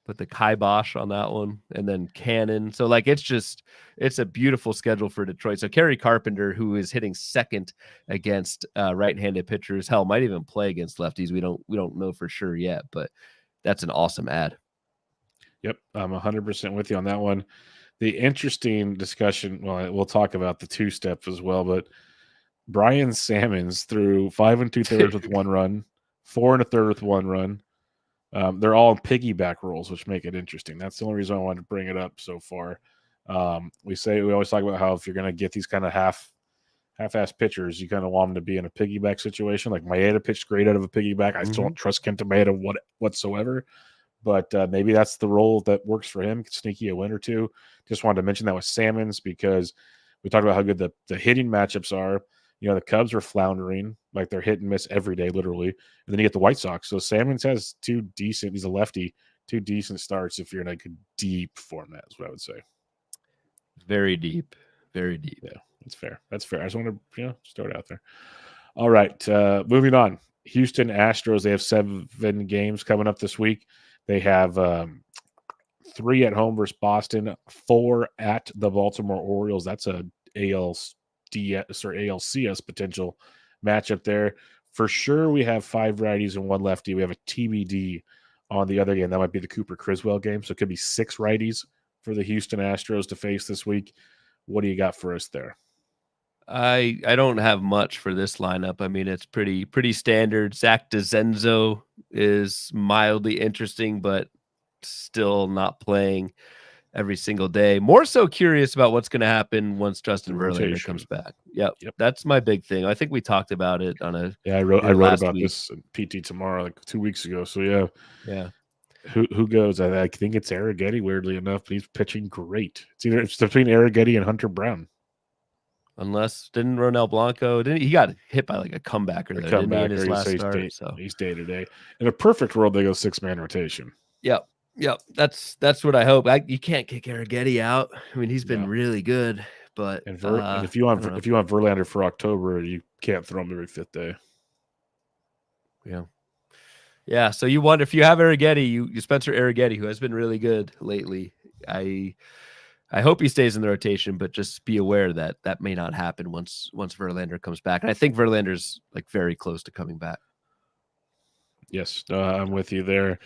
B: Put the kibosh on that one, and then Cannon. So it's a beautiful schedule for Detroit. So Kerry Carpenter, who is hitting second against right-handed pitchers, hell, might even play against lefties. We don't know for sure yet, but that's an awesome ad.
A: Yep, I'm 100% with you on that one. The interesting discussion, well, we'll talk about the 2-step as well, but Brian Sammons threw 5 2/3 with 1 run, 4 1/3 with 1 run. They're all piggyback rolls, which make it interesting. That's the only reason I wanted to bring it up so far. We always talk about how if you're going to get these kind of half-ass pitchers, you kind of want them to be in a piggyback situation. Like Maeda pitched great out of a piggyback. I still don't trust Kenta Maeda whatsoever, but maybe that's the role that works for him. Sneaky a win or 2. Just wanted to mention that with Sammons because we talked about how good the hitting matchups are. The Cubs are floundering, they're hit and miss every day, literally. And then you get the White Sox. So Sammons has 2 decent, he's a lefty, 2 decent starts if you're in a deep format, is what I would say.
B: Very deep. Very deep.
A: Yeah, that's fair. I just want to, start it out there. All right, moving on. Houston Astros, they have 7 games coming up this week. They have 3 at home versus Boston, 4 at the Baltimore Orioles. That's a ALCS potential matchup there. For sure, we have 5 righties and 1 lefty. We have a TBD on the other game. That might be the Cooper Criswell game. So it could be 6 righties for the Houston Astros to face this week. What do you got for us there?
B: I don't have much for this lineup. I mean, it's pretty standard. Zach DeZenzo is mildly interesting, but still not playing every single day. More so curious about what's going to happen once Justin Verlander comes back. Yep. That's my big thing. I think we talked about it on a.
A: Yeah, I wrote about this in PT Tomorrow 2 weeks ago. So
B: yeah.
A: Who goes? I think it's Arrighetti. Weirdly enough, but he's pitching great. It's between Arrighetti and Hunter Brown.
B: Unless didn't Ronel Blanco? He got hit by a comebacker didn't he, in his last start?
A: He's day to day. In a perfect world, they go 6-man rotation.
B: Yep. That's what I hope. You can't kick Arrighetti out. I mean, he's been really good, but
A: and if you want Verlander for October, you can't throw him every 5th day.
B: Yeah. So you wonder if you have Arrighetti, you Spencer Arrighetti, who has been really good lately. I hope he stays in the rotation, but just be aware that may not happen once Verlander comes back. And I think Verlander's very close to coming back.
A: Yes, I'm with you there.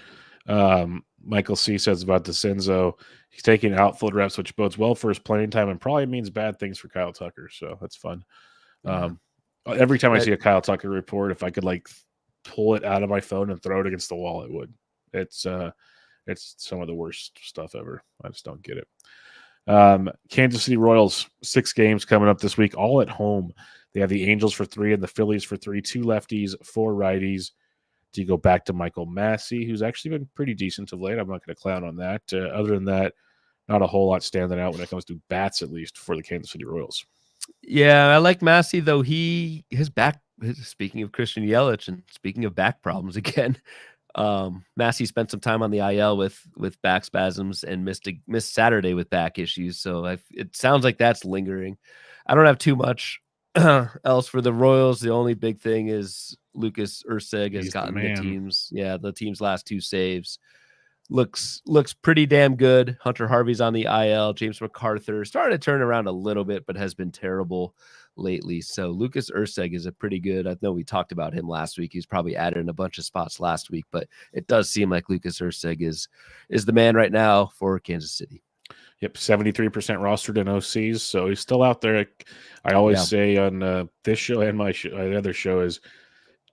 A: Michael C says about DeCenzo, he's taking outfield reps, which bodes well for his playing time and probably means bad things for Kyle Tucker. So that's fun. Every time I see a Kyle Tucker report, if I could like pull it out of my phone and throw it against the wall, I would. It's some of the worst stuff ever. I just don't get it. Kansas City Royals, 6 games coming up this week, all at home. They have the Angels for 3 and the Phillies for 3, 2 lefties, 4 righties. Do you go back to Michael Massey, who's actually been pretty decent of late? I'm not going to clown on that. Other than that, not a whole lot standing out when it comes to bats, at least for the Kansas City Royals.
B: Yeah, I like Massey, though. Speaking of Christian Yelich and speaking of back problems again, Massey spent some time on the IL with back spasms and missed Saturday with back issues. So it sounds like that's lingering. I don't have too much else for the Royals. The only big thing is Lucas Urseg has gotten the team's last 2 saves. Looks pretty damn good. Hunter Harvey's on the IL. James MacArthur started to turn around a little bit, but has been terrible lately. So Lucas Urseg is a pretty good. I know we talked about him last week. He's probably added in a bunch of spots last week, but it does seem like Lucas Urseg is the man right now for Kansas City.
A: Yep, 73% rostered in OCs, so he's still out there. I always say on this show and my other show is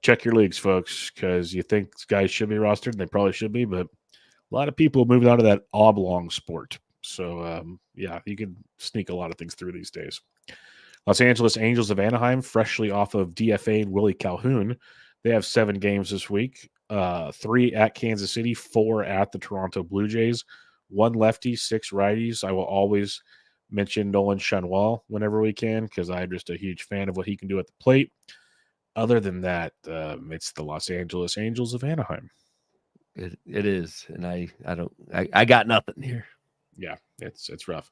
A: check your leagues, folks, because you think guys should be rostered, and they probably should be, but a lot of people moved on to that oblong sport. So, you can sneak a lot of things through these days. Los Angeles Angels of Anaheim, freshly off of DFA and Willie Calhoun. They have 7 games this week, 3 at Kansas City, 4 at the Toronto Blue Jays, 1 lefty, 6 righties. I will always mention Nolan Schanuel whenever we can because I'm just a huge fan of what he can do at the plate. Other than that, it's the Los Angeles Angels of Anaheim.
B: It is, and I got nothing here.
A: Yeah, it's rough.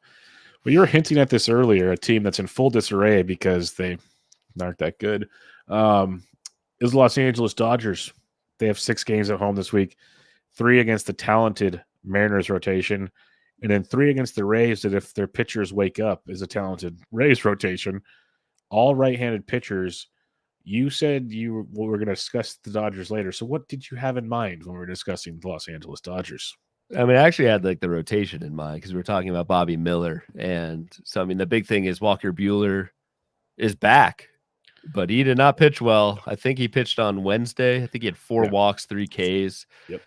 A: Well, you were hinting at this earlier, a team that's in full disarray because they aren't that good. Is the Los Angeles Dodgers. They have 6 games at home this week, 3 against the talented Mariners rotation, and then 3 against the Rays that if their pitchers wake up is a talented Rays rotation. All right-handed pitchers. You said you were going to discuss the Dodgers later. So what did you have in mind when we were discussing the Los Angeles Dodgers?
B: I mean, I actually had like the rotation in mind because we were talking about Bobby Miller. And so, I mean, the big thing is Walker Buehler is back, but he did not pitch well. I think he pitched on Wednesday. I think he had 4 walks, 3 Ks.
A: Yep.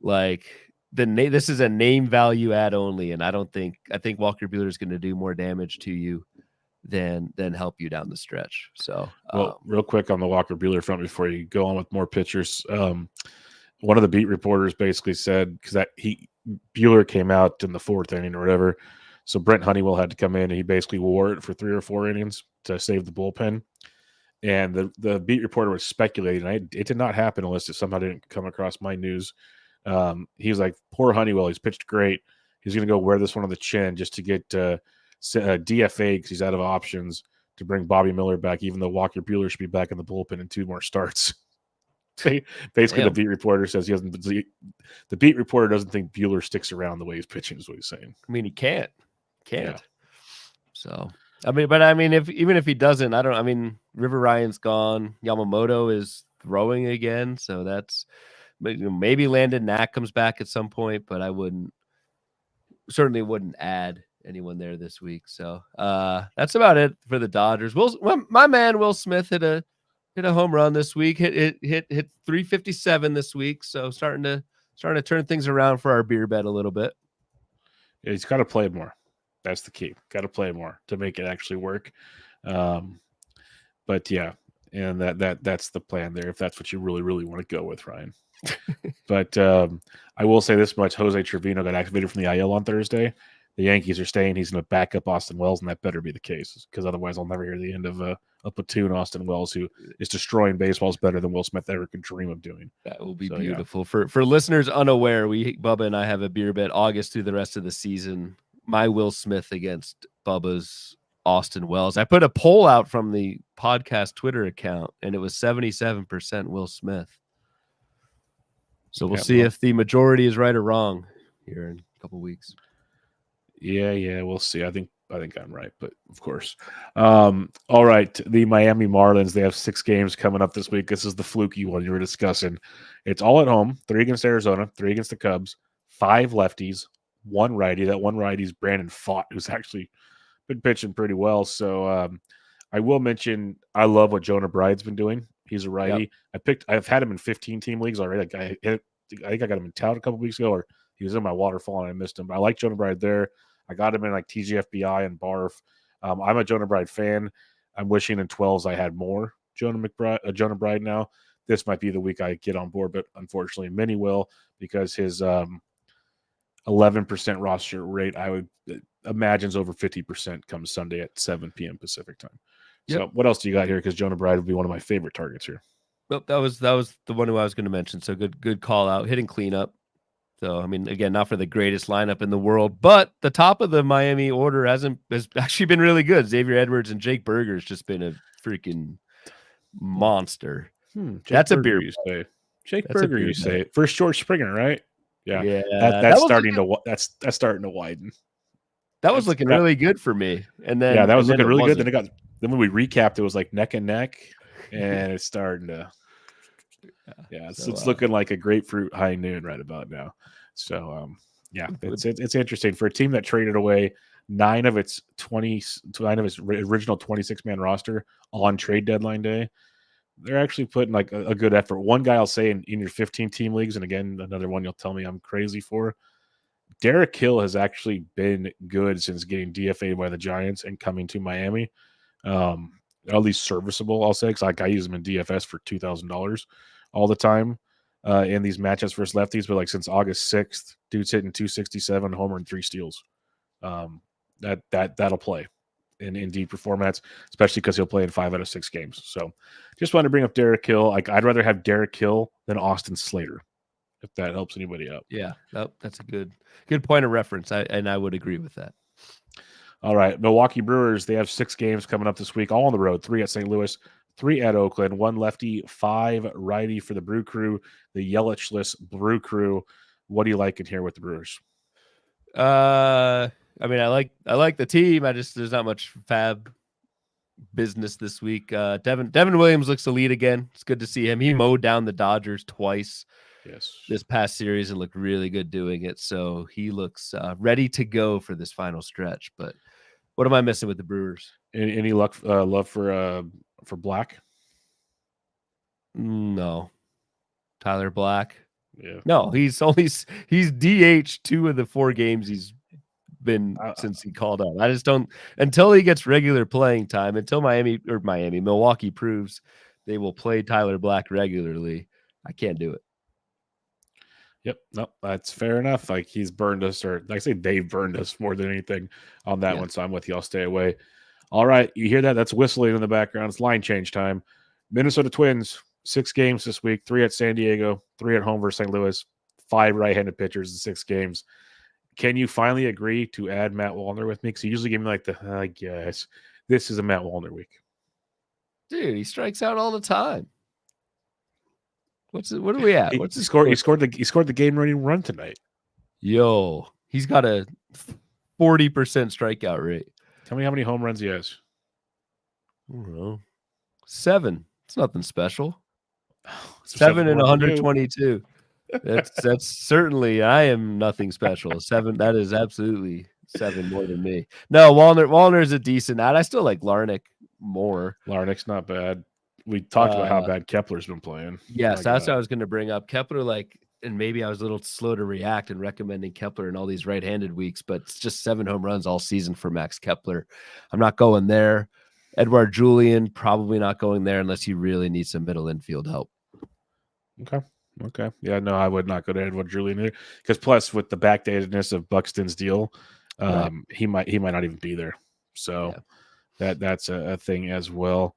B: Like this is a name value add only. And I think Walker Buehler is going to do more damage to you than help you down the stretch. So,
A: real quick on the Walker Buehler front before you go on with more pitchers, one of the beat reporters basically said because Buehler came out in the 4th inning or whatever, so Brent Honeywell had to come in and he basically wore it for 3 or 4 innings to save the bullpen. And the beat reporter was speculating. It did not happen unless it somehow didn't come across my news. He was like, "Poor Honeywell, he's pitched great. He's going to go wear this one on the chin just to get." DFA because he's out of options to bring Bobby Miller back, even though Walker Buehler should be back in the bullpen in 2 more starts. Basically, the beat reporter says he doesn't. The beat reporter doesn't think Buehler sticks around the way he's pitching. Is what he's saying.
B: I mean, he can't.
A: Yeah.
B: So even if he doesn't, I mean, River Ryan's gone. Yamamoto is throwing again, so that's maybe Landon Knack comes back at some point, but I certainly wouldn't add anyone there this week. So that's about it for the Dodgers. My man Will Smith hit a home run this week. Hit 357 this week. So starting to turn things around for our beer bet a little bit.
A: Yeah, he's got to play more. That's the key. Got to play more to make it actually work. But yeah, and that's the plan there. If that's what you really, really want to go with, Ryan. But I will say this much: Jose Trevino got activated from the IL on Thursday. The Yankees are staying. He's going to back up Austin Wells, and that better be the case because otherwise I'll never hear the end of a platoon Austin Wells who is destroying baseballs better than Will Smith ever could dream of doing.
B: That will be beautiful. Yeah. For listeners unaware, Bubba and I have a beer bet August through the rest of the season. My Will Smith against Bubba's Austin Wells. I put a poll out from the podcast Twitter account, and it was 77% Will Smith. So we'll see if the majority is right or wrong here in a couple weeks.
A: Yeah, we'll see. I think I think I'm right, but of course. All right. The Miami Marlins, they have 6 games coming up this week. This is the fluky one you were discussing. It's all at home, 3 against Arizona, 3 against the Cubs, 5 lefties, 1 righty. That 1 righty is Brandon Pfaadt, who's actually been pitching pretty well. So I will mention I love what Jonah Bride's been doing. He's a righty. Yep. I've had him in 15 team leagues already. Like I think I got him in town a couple weeks ago, or he was in my waterfall and I missed him. But I like Jonah Bride there. I got him in like TGFBI and Barf. I'm a Jonah Bride fan. I'm wishing in 12s I had more Jonah Bride now. This might be the week I get on board, but unfortunately many will, because his 11% roster rate, I would imagine, is over 50% come Sunday at 7 p.m. Pacific time. Yep. So what else do you got here? Because Jonah Bride would be one of my favorite targets here.
B: Well, that was the one who I was going to mention. So good call out, hitting cleanup. So, I mean, again, not for the greatest lineup in the world, but the top of the Miami order has actually been really good. Xavier Edwards and Jake Berger has just been a freaking monster.
A: That's Berger, a beer. You say Jake Berger, you say first George Springer, right? Yeah. That's starting to widen.
B: That was looking really good for me, and then
A: that was looking really good. Then when we recapped, it was like neck and neck, and it's starting to. Yeah, it's looking like a grapefruit high noon right about now. So, it's interesting for a team that traded away 9 of its original 26-man roster on trade deadline day. They're actually putting like a good effort. One guy I'll say in your 15-team leagues, and again, another one you'll tell me I'm crazy for, Derek Hill has actually been good since getting DFA'd by the Giants and coming to Miami. At least serviceable, I'll say, because I use him in DFS for $2,000 all the time in these matchups versus lefties. But like since August 6th, dude's hitting 267, homer, and 3 steals. That'll play in deeper formats, especially because he'll play in 5 out of 6 games. So just wanted to bring up Derek Hill. Like I'd rather have Derek Hill than Austin Slater, if that helps anybody out.
B: Yeah, that's a good point of reference. I would agree with that.
A: All right, Milwaukee Brewers, they have 6 games coming up this week, all on the road, 3 at St. Louis, 3 at Oakland, 1 lefty, 5 righty for the Brew Crew, the Yelich-less Brew Crew. What do you like in here with the Brewers?
B: I mean, I like the team. There's not much FAAB business this week. Devin Williams looks to lead again. It's good to see him. He mowed down the Dodgers twice.
A: Yes,
B: this past series and looked really good doing it. So he looks ready to go for this final stretch. But what am I missing with the Brewers?
A: Any love for Black?
B: No. Tyler Black?
A: Yeah.
B: No, he's DH 2 of the 4 games he's been since he called up. I just don't, until he gets regular playing time, until Milwaukee proves they will play Tyler Black regularly, I can't do it.
A: Yep. No, that's fair enough. Like he's burned us, or like I say, they've burned us more than anything on that one. So I'm with you. I'll stay away. All right. You hear that? That's whistling in the background. It's line change time. Minnesota Twins, 6 games this week, 3 at San Diego, 3 at home versus St. Louis, 5 right-handed pitchers in 6 games. Can you finally agree to add Matt Wallner with me? Because he usually gave me like I guess this is a Matt Wallner week.
B: Dude, he strikes out all the time. What are we at? What's
A: his score? He scored the game-winning run tonight.
B: Yo, he's got a 40% strikeout rate.
A: Tell me how many home runs he has.
B: I don't know. 7. It's nothing special. 7 and 122. That's certainly. I am nothing special. 7. That is absolutely 7 more than me. No, Wallner is a decent ad. I still like Larnach more.
A: Larnach's not bad. We talked about how bad Kepler's been playing.
B: Yes, that's what I was going to bring up. Kepler, and maybe I was a little slow to react and recommending Kepler in all these right-handed weeks, but it's just 7 home runs all season for Max Kepler. I'm not going there. Edouard Julien, probably not going there unless you really need some middle infield help.
A: Okay. Yeah, no, I would not go to Edouard Julien either. Because plus, with the backdatedness of Buxton's deal, he might not even be there. So that's a thing as well.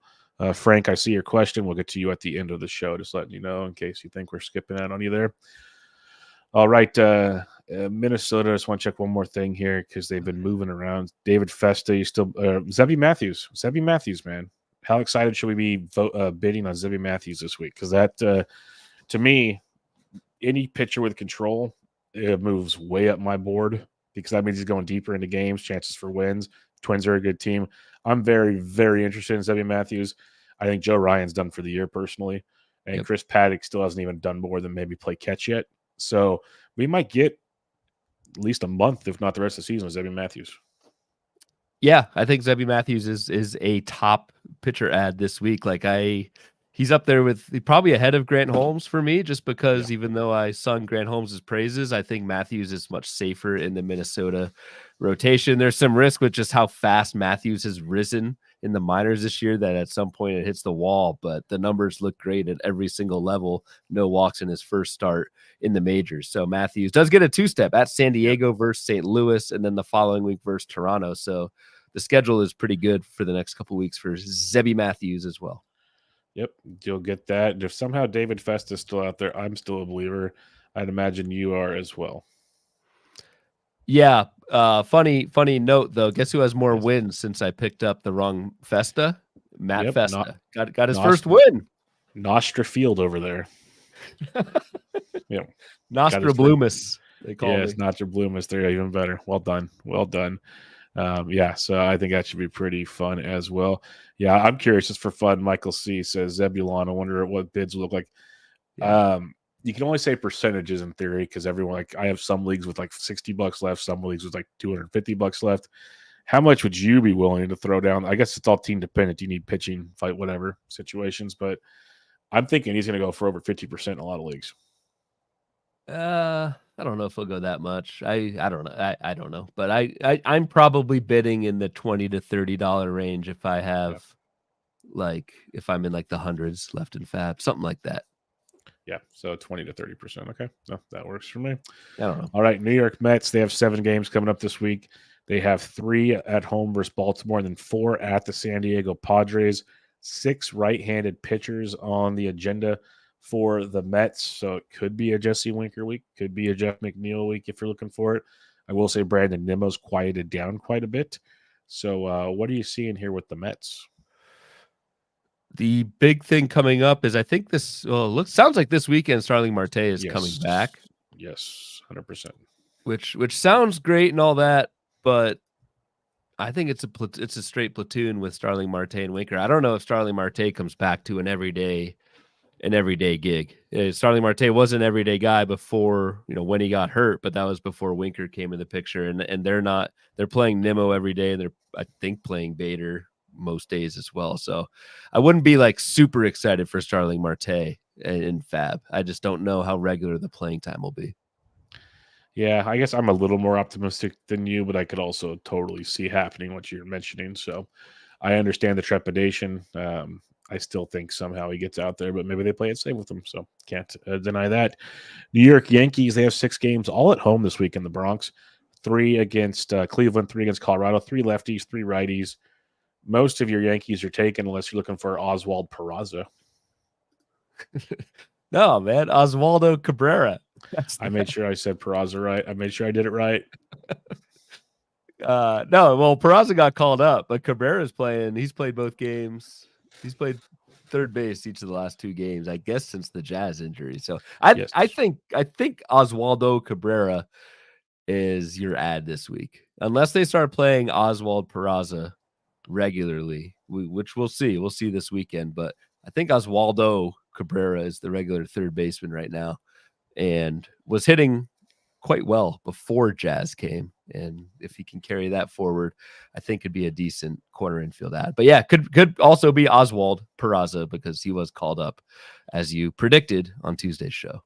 A: Frank, I see your question. We'll get to you at the end of the show, just letting you know in case you think we're skipping out on you there. All right, Minnesota. I just want to check one more thing here because they've been moving around. David Festa, you still Zebby Matthews, man. How excited should we be bidding on Zebby Matthews this week? Because that, to me, any pitcher with control, it moves way up my board because that means he's going deeper into games, chances for wins, Twins are a good team. I'm very, very interested in Zebby Matthews. I think Joe Ryan's done for the year personally. And Chris Paddock still hasn't even done more than maybe play catch yet. So we might get at least a month, if not the rest of the season, with Zebby Matthews.
B: Yeah, I think Zebby Matthews is a top pitcher ad this week. He's up there with probably ahead of Grant Holmes for me, just because even though I sung Grant Holmes' praises, I think Matthews is much safer in the Minnesota rotation. There's some risk with just how fast Matthews has risen in the minors this year that at some point it hits the wall, but the numbers look great at every single level. No walks in his first start in the majors. So Matthews does get a two-step at San Diego versus St. Louis, and then the following week versus Toronto. So the schedule is pretty good for the next couple of weeks for Zebby Matthews as well.
A: Yep, you'll get that. If somehow David Fest is still out there, I'm still a believer. I'd imagine you are as well.
B: Yeah. Funny note though. Guess who has more wins since I picked up the wrong Festa? Matt Festa got his first win.
A: Nostra Field over there. Yeah,
B: Nostra Bloomus. They call me.
A: Yes, Nostra Bloomus. There, even better. Well done. Well done. So I think that should be pretty fun as well. Yeah, I'm curious just for fun. Michael C says Zebulon. I wonder what bids will look like. Yeah. You can only say percentages in theory because everyone, I have some leagues with like $60 left, some leagues with like $250 left. How much would you be willing to throw down? I guess it's all team dependent. You need pitching, fight, whatever situations, but I'm thinking he's going to go for over 50% in a lot of leagues.
B: I don't know if he'll go that much. I don't know. I don't know, but I'm probably bidding in the $20 to $30 range if I have if I'm in like the hundreds left in FAAB, something like that.
A: Yeah, so 20 to 30%. Okay, no, that works for me.
B: I don't know.
A: All right, New York Mets. They have 7 games coming up this week. They have 3 at home versus Baltimore, and then 4 at the San Diego Padres. 6 right-handed pitchers on the agenda for the Mets, so it could be a Jesse Winker week, could be a Jeff McNeil week if you're looking for it. I will say Brandon Nimmo's quieted down quite a bit. So what are you seeing here with the Mets?
B: The big thing coming up is I think sounds like this weekend Starling Marte is coming back.
A: Yes, 100%.
B: Which sounds great and all that, but I think it's a straight platoon with Starling Marte and Winker. I don't know if Starling Marte comes back to an everyday gig. Starling Marte was an everyday guy before, when he got hurt, but that was before Winker came in the picture. And they're playing Nimmo every day, and they're, I think, playing Bader most days as well. So I wouldn't be super excited for Starling Marte in FAAB. I just don't know how regular the playing time will be.
A: Yeah, I guess I'm a little more optimistic than you, but I could also totally see happening what you're mentioning. So I understand the trepidation. I still think somehow he gets out there, but maybe they play it safe with him. So can't deny that. New York Yankees, they have 6 games all at home this week in the Bronx. 3 against Cleveland, 3 against Colorado, 3 lefties, 3 righties. Most of your Yankees are taken unless you're looking for Oswald Peraza.
B: No, man. Oswaldo Cabrera.
A: I made sure I said Peraza right. I made sure I did it right.
B: No, well, Peraza got called up, but Cabrera's playing. He's played both games. He's played third base each of the last 2 games, I guess, since the Jazz injury. So I think Oswaldo Cabrera is your ad this week, unless they start playing Oswald Peraza regularly, which we'll see. We'll see this weekend, but I think Oswaldo Cabrera is the regular third baseman right now, and was hitting quite well before Jazz came. And if he can carry that forward, I think it'd be a decent corner infield ad. But yeah, could also be Oswald Peraza because he was called up, as you predicted on Tuesday's show.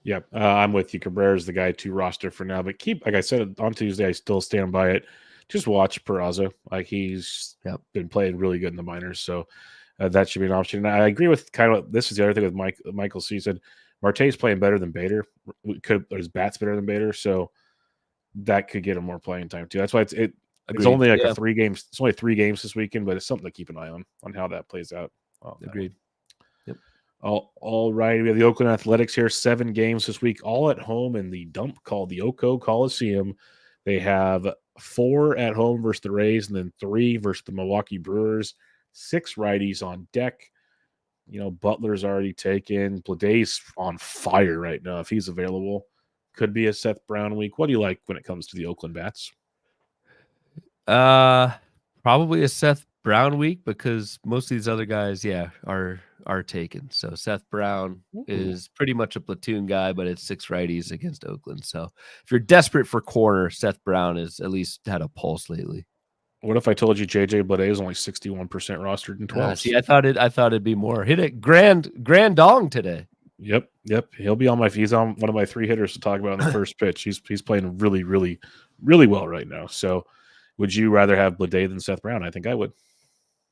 A: Yeah, I'm with you. Cabrera's the guy to roster for now, but like I said on Tuesday, I still stand by it. Just watch Peraza. He's been playing really good in the minors, so that should be an option. And I agree with kind of this is the other thing with Michael C. said Marte's playing better than Bader. His bat's better than Bader, so that could get him more playing time too. That's why it's only a 3 games. It's only 3 games this weekend, but it's something to keep an eye on how that plays out.
B: Agreed. Yep.
A: All right. We have the Oakland Athletics here. 7 games this week, all at home in the dump called the Oco Coliseum. They have 4 at home versus the Rays, and then 3 versus the Milwaukee Brewers. 6 righties on deck. Butler's already taken. Bleday's on fire right now. If he's available, could be a Seth Brown week. What do you like when it comes to the Oakland Bats?
B: Probably a Seth Brown week because most of these other guys, are taken. So Seth Brown is pretty much a platoon guy, but it's 6 righties against Oakland. So if you're desperate for corner, Seth Brown has at least had a pulse lately.
A: What if I told you JJ Bleday is only 61% rostered in 12?
B: See, I thought it'd be more. Hit it grand dong today.
A: Yep. He'll be on he's on one of my 3 hitters to talk about on the first pitch. He's playing really, really, really well right now. So would you rather have Bleday than Seth Brown? I think I would.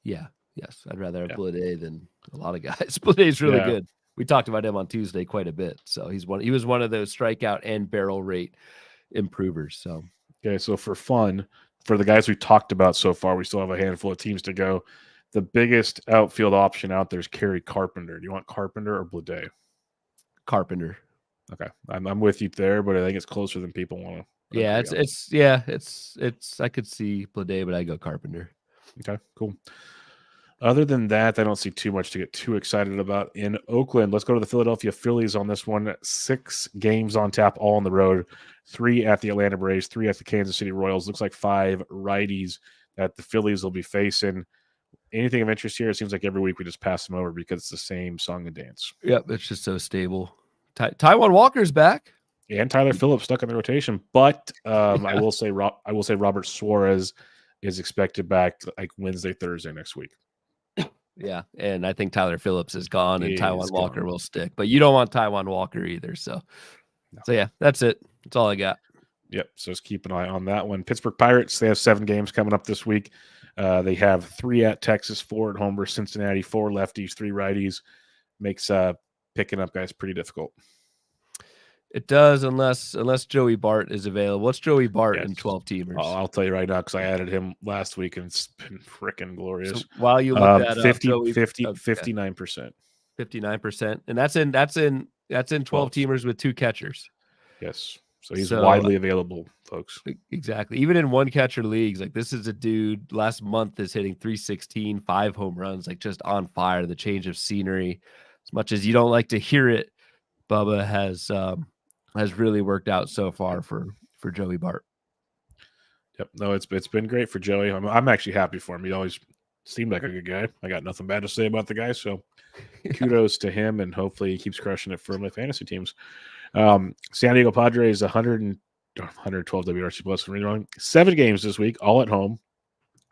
B: Yeah. Yes. I'd rather have Bleday than a lot of guys. Bleday's really good. We talked about him on Tuesday quite a bit. So he was one of those strikeout and barrel rate improvers. So
A: okay, so for fun, for the guys we talked about so far, we still have a handful of teams to go. The biggest outfield option out there is Kerry Carpenter. Do you want Carpenter or Bleday?
B: Carpenter.
A: Okay, I'm with you there, but I think it's closer than people want to.
B: Yeah, it's I could see Bleday, but I go Carpenter.
A: Okay, cool. Other than that, I don't see too much to get too excited about in Oakland. Let's go to the Philadelphia Phillies on this one. 6 games on tap, all on the road. 3 at the Atlanta Braves, 3 at the Kansas City Royals. Looks like 5 righties that the Phillies will be facing. Anything of interest here? It seems like every week we just pass them over because it's the same song and dance.
B: Yep, it's just so stable. Taijuan Walker's back,
A: and Tyler Phillips stuck in the rotation, but I will say Robert Suarez is expected back like Wednesday, Thursday next week.
B: Yeah, and I think Tyler Phillips is gone, and Taijuan Walker will stick. But you don't want Taijuan Walker either. So yeah, that's it. That's all I got.
A: Yep. So just keep an eye on that one. Pittsburgh Pirates. They have 7 games coming up this week. They have 3 at Texas, 4 at home versus Cincinnati, 4 lefties, 3 righties. Makes picking up guys pretty difficult.
B: It does, unless Joey Bart is available. What's Joey Bart in 12 teamers?
A: I'll tell you right now because I added him last week and it's been freaking glorious.
B: So while you look that
A: 59%.
B: 59%, and that's in 12 teamers with 2 catchers.
A: Yes, so he's widely available, folks.
B: Exactly. Even in 1 catcher leagues, like this is a dude last month is hitting 316, 5 home runs, like just on fire. The change of scenery, as much as you don't like to hear it, Bubba has really worked out so far for Joey Bart.
A: Yep. No, it's been great for Joey. I'm actually happy for him. He always seemed like a good guy. I got nothing bad to say about the guy. So kudos to him, and hopefully he keeps crushing it for my fantasy teams. San Diego Padres 112 WRC plus. Wrong. 7 games this week, all at home.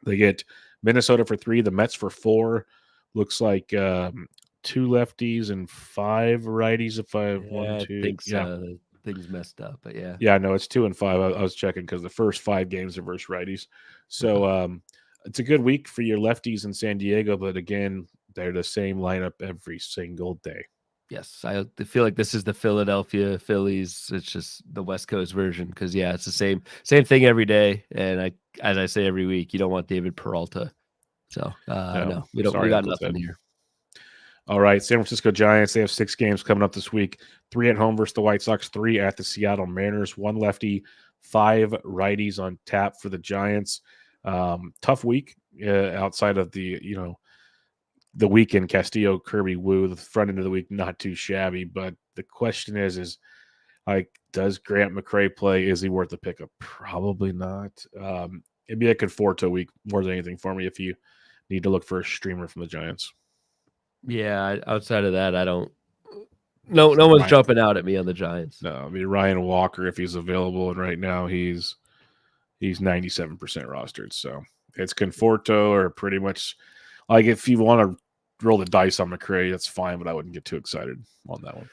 A: They get Minnesota for 3, the Mets for 4. Looks like 2 lefties and 5 righties. If I have 1, 2,
B: I think so. Things messed up, but
A: yeah, no, it's 2 and 5. I was checking because the first 5 games are versus righties. So it's a good week for your lefties in San Diego, but again, they're the same lineup every single day.
B: Yes, I feel like this is the Philadelphia Phillies. It's just the West Coast version because it's the same thing every day. And as I say every week, you don't want David Peralta. So no, we got nothing here.
A: All right, San Francisco Giants, they have 6 games coming up this week. 3 at home versus the White Sox, 3 at the Seattle Mariners, 1 lefty, 5 righties on tap for the Giants. Tough week outside of the weekend, Castillo, Kirby, Wu, the front end of the week, not too shabby. But the question is like, does Grant McCray play? Is he worth the pickup? Probably not. It'd be a Conforto week more than anything for me if you need to look for a streamer from the Giants.
B: Yeah, outside of that, I don't. No one's jumping out at me on the Giants.
A: No, I mean Ryan Walker if he's available, and right now he's 97% rostered. So it's Conforto or pretty much like if you want to roll the dice on McCray, that's fine, but I wouldn't get too excited on that one.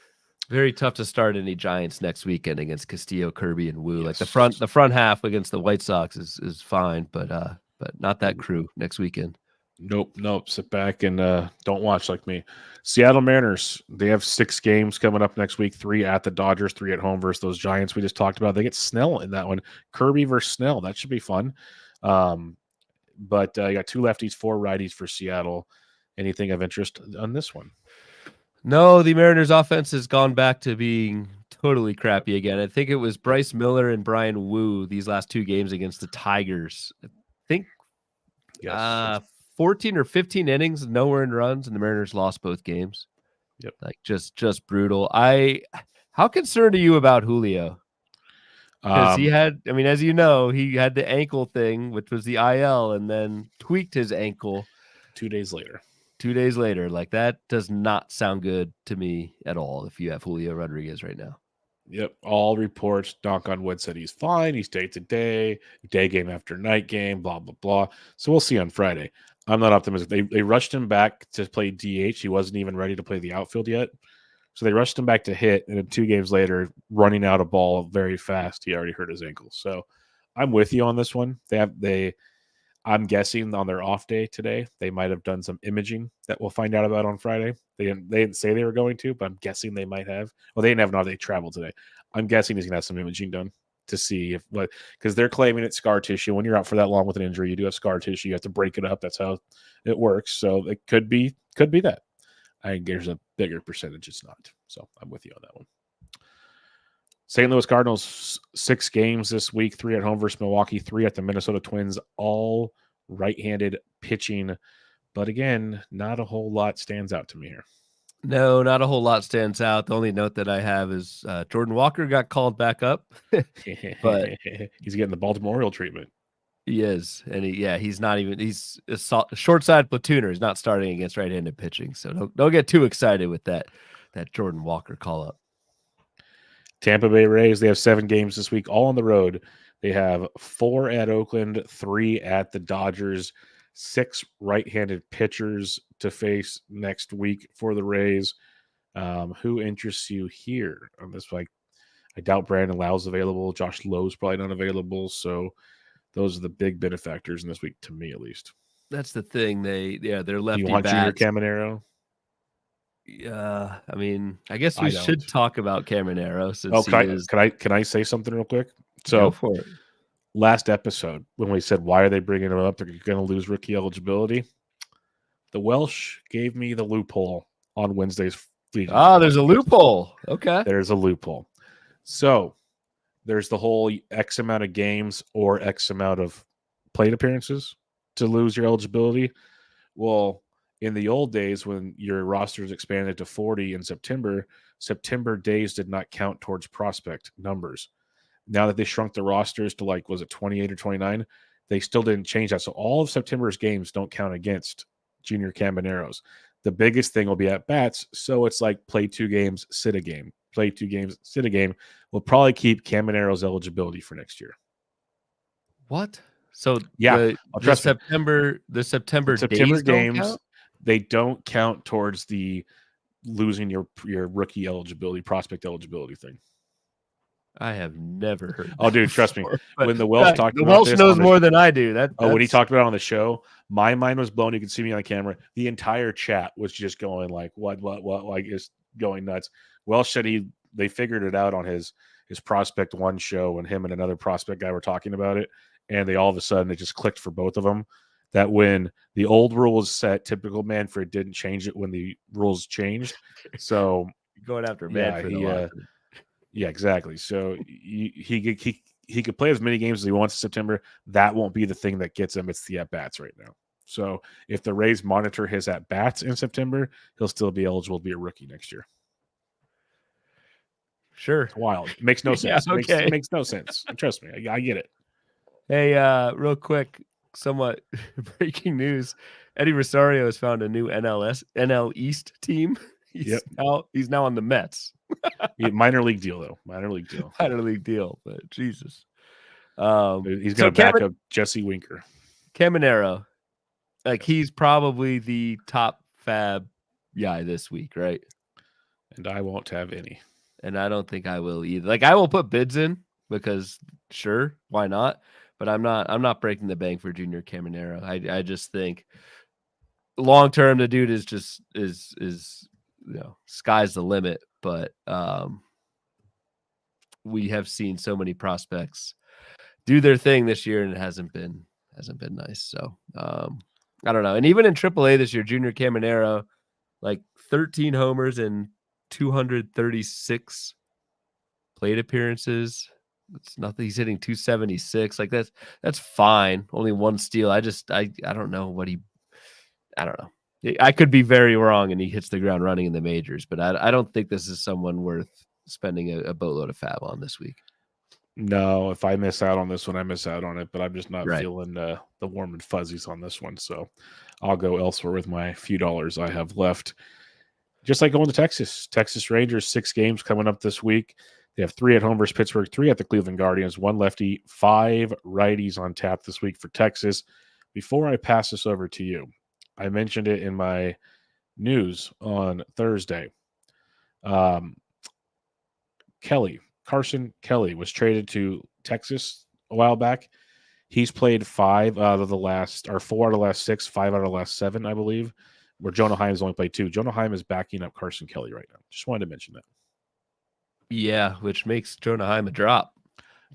B: Very tough to start any Giants next weekend against Castillo, Kirby, and Wu. Yes. Like the front half against the White Sox is fine, but not that crew next weekend.
A: Nope. Sit back and don't watch like me. Seattle Mariners, they have 6 games coming up next week, 3 at the Dodgers, 3 at home versus those Giants we just talked about. They get Snell in that one. Kirby versus Snell. That should be fun. But you got 2 lefties, 4 righties for Seattle. Anything of interest on this one?
B: No, the Mariners offense has gone back to being totally crappy again. I think it was Bryce Miller and Brian Wu these last 2 games against the Tigers. I think 14 or 15 innings, no earned runs, and the Mariners lost both games.
A: Yep.
B: Like just brutal. How concerned are you about Julio? Because he
A: Um,
B: had, I mean, as you know, he had the ankle thing, which was the IL, and then tweaked his ankle
A: 2 days later.
B: 2 days later. Like, that does not sound good to me at all if you have Julio Rodriguez right now.
A: Yep. All reports, knock on wood, said he's fine. He's day to day game after night game, blah, blah, blah. So we'll see on Friday. I'm not optimistic. They rushed him back to play DH. He wasn't even ready to play the outfield yet. So they rushed him back to hit. And then 2 games later, running out a ball very fast, he already hurt his ankle. So I'm with you on this one. I'm guessing on their off day today, they might have done some imaging that we'll find out about on Friday. They didn't say they were going to, but I'm guessing they might have. Well, they didn't have an off day travel today. I'm guessing he's going to have some imaging done to see if what, because they're claiming it's scar tissue. When you're out for that long with an injury, you do have scar tissue. You have to break it up. That's how it works. So it could be that. I think there's a bigger percentage it's not. So I'm with you on that one. St. Louis Cardinals, 6 games this week, 3 at home versus Milwaukee, 3 at the Minnesota Twins, all right-handed pitching. But again, not a whole lot stands out to me here.
B: No, not a whole lot stands out. The only note that I have is Jordan Walker got called back up, but
A: he's getting the Baltimore Oriole treatment.
B: He is. And he's not even, he's a short side platooner. He's not starting against right-handed pitching. So don't get too excited with that Jordan Walker call up.
A: Tampa Bay Rays, they have 7 games this week, all on the road. They have 4 at Oakland, 3 at the Dodgers, 6 right-handed pitchers to face next week for the Rays. Who interests you here on this? Like, I doubt Brandon Lau's available. Josh Lowe's probably not available. So those are the big benefactors in this week, to me at least.
B: That's the thing. They're lefty
A: You want
B: bats.
A: Junior Caminero?
B: Yeah, I mean, I guess we should talk about Caminero since
A: can I say something real quick? So
B: go for it.
A: Last episode, when we said why are they bringing him up, they're going to lose rookie eligibility. The Welsh gave me the loophole on Wednesday's.
B: There's a loophole. Okay,
A: there's a loophole. So there's the whole X amount of games or X amount of plate appearances to lose your eligibility. Well, in the old days, when your roster is expanded to 40 in September days did not count towards prospect numbers. Now that they shrunk the rosters to 28 or 29, they still didn't change that. So all of September's games don't count against Junior Caminero. The biggest thing will be at bats. So it's like play 2 games, sit a game. Play 2 games, sit a game. We'll probably keep Caminero's eligibility for next year.
B: What? So
A: yeah,
B: the September days
A: games,
B: don't count?
A: They don't count towards the losing your rookie eligibility, prospect eligibility thing.
B: I have never heard that.
A: Oh, dude, trust me. When the Welsh talked about
B: this, the Welsh knows more than I do.
A: When he talked about it on the show, my mind was blown. You can see me on camera. The entire chat was just going like, what, like it's going nuts. Welsh said they figured it out on his Prospect One show, and him and another prospect guy were talking about it, and they all of a sudden it just clicked for both of them that when the old rule was set, typical Manfred didn't change it when the rules changed. So
B: going after Manfred.
A: Yeah, exactly. So he could play as many games as he wants in September. That won't be the thing that gets him. It's the at-bats right now. So if the Rays monitor his at-bats in September, he'll still be eligible to be a rookie next year.
B: Sure.
A: It's wild. It makes no sense.
B: Yeah, okay.
A: It makes no sense. Trust me. I get it.
B: Hey, real quick, somewhat breaking news. Eddie Rosario has found a new NL East team. He's now on the Mets.
A: Minor league deal, though. Minor league deal,
B: but Jesus.
A: He's going to back up Jesse Winker.
B: Caminero, he's probably the top FAAB guy this week, right?
A: And I won't have any.
B: And I don't think I will either. I will put bids in because sure, why not? But I'm not breaking the bank for Junior Caminero. I just think long term the dude is just is sky's the limit. But we have seen so many prospects do their thing this year, and it hasn't been nice. So I don't know. And even in AAA this year, Junior Caminero, 13 homers and 236 plate appearances. It's nothing. He's hitting 276. That's fine. Only 1 steal. I don't know I don't know. I could be very wrong, and he hits the ground running in the majors, but I don't think this is someone worth spending a boatload of FAAB on this week.
A: No, if I miss out on this one, I miss out on it. But I'm just not
B: Right.
A: feeling the warm and fuzzies on this one. So I'll go elsewhere with my few dollars I have left. Just like going to Texas. Texas Rangers, 6 games coming up this week. They have 3 at home versus Pittsburgh, 3 at the Cleveland Guardians, 1 lefty, 5 righties on tap this week for Texas. Before I pass this over to you, I mentioned it in my news on Thursday. Carson Kelly was traded to Texas a while back. He's played 4 out of the last 6, 5 out of the last 7, I believe, where Jonah Heim's only played 2. Jonah Heim is backing up Carson Kelly right now. Just wanted to mention that.
B: Yeah, which makes Jonah Heim a drop.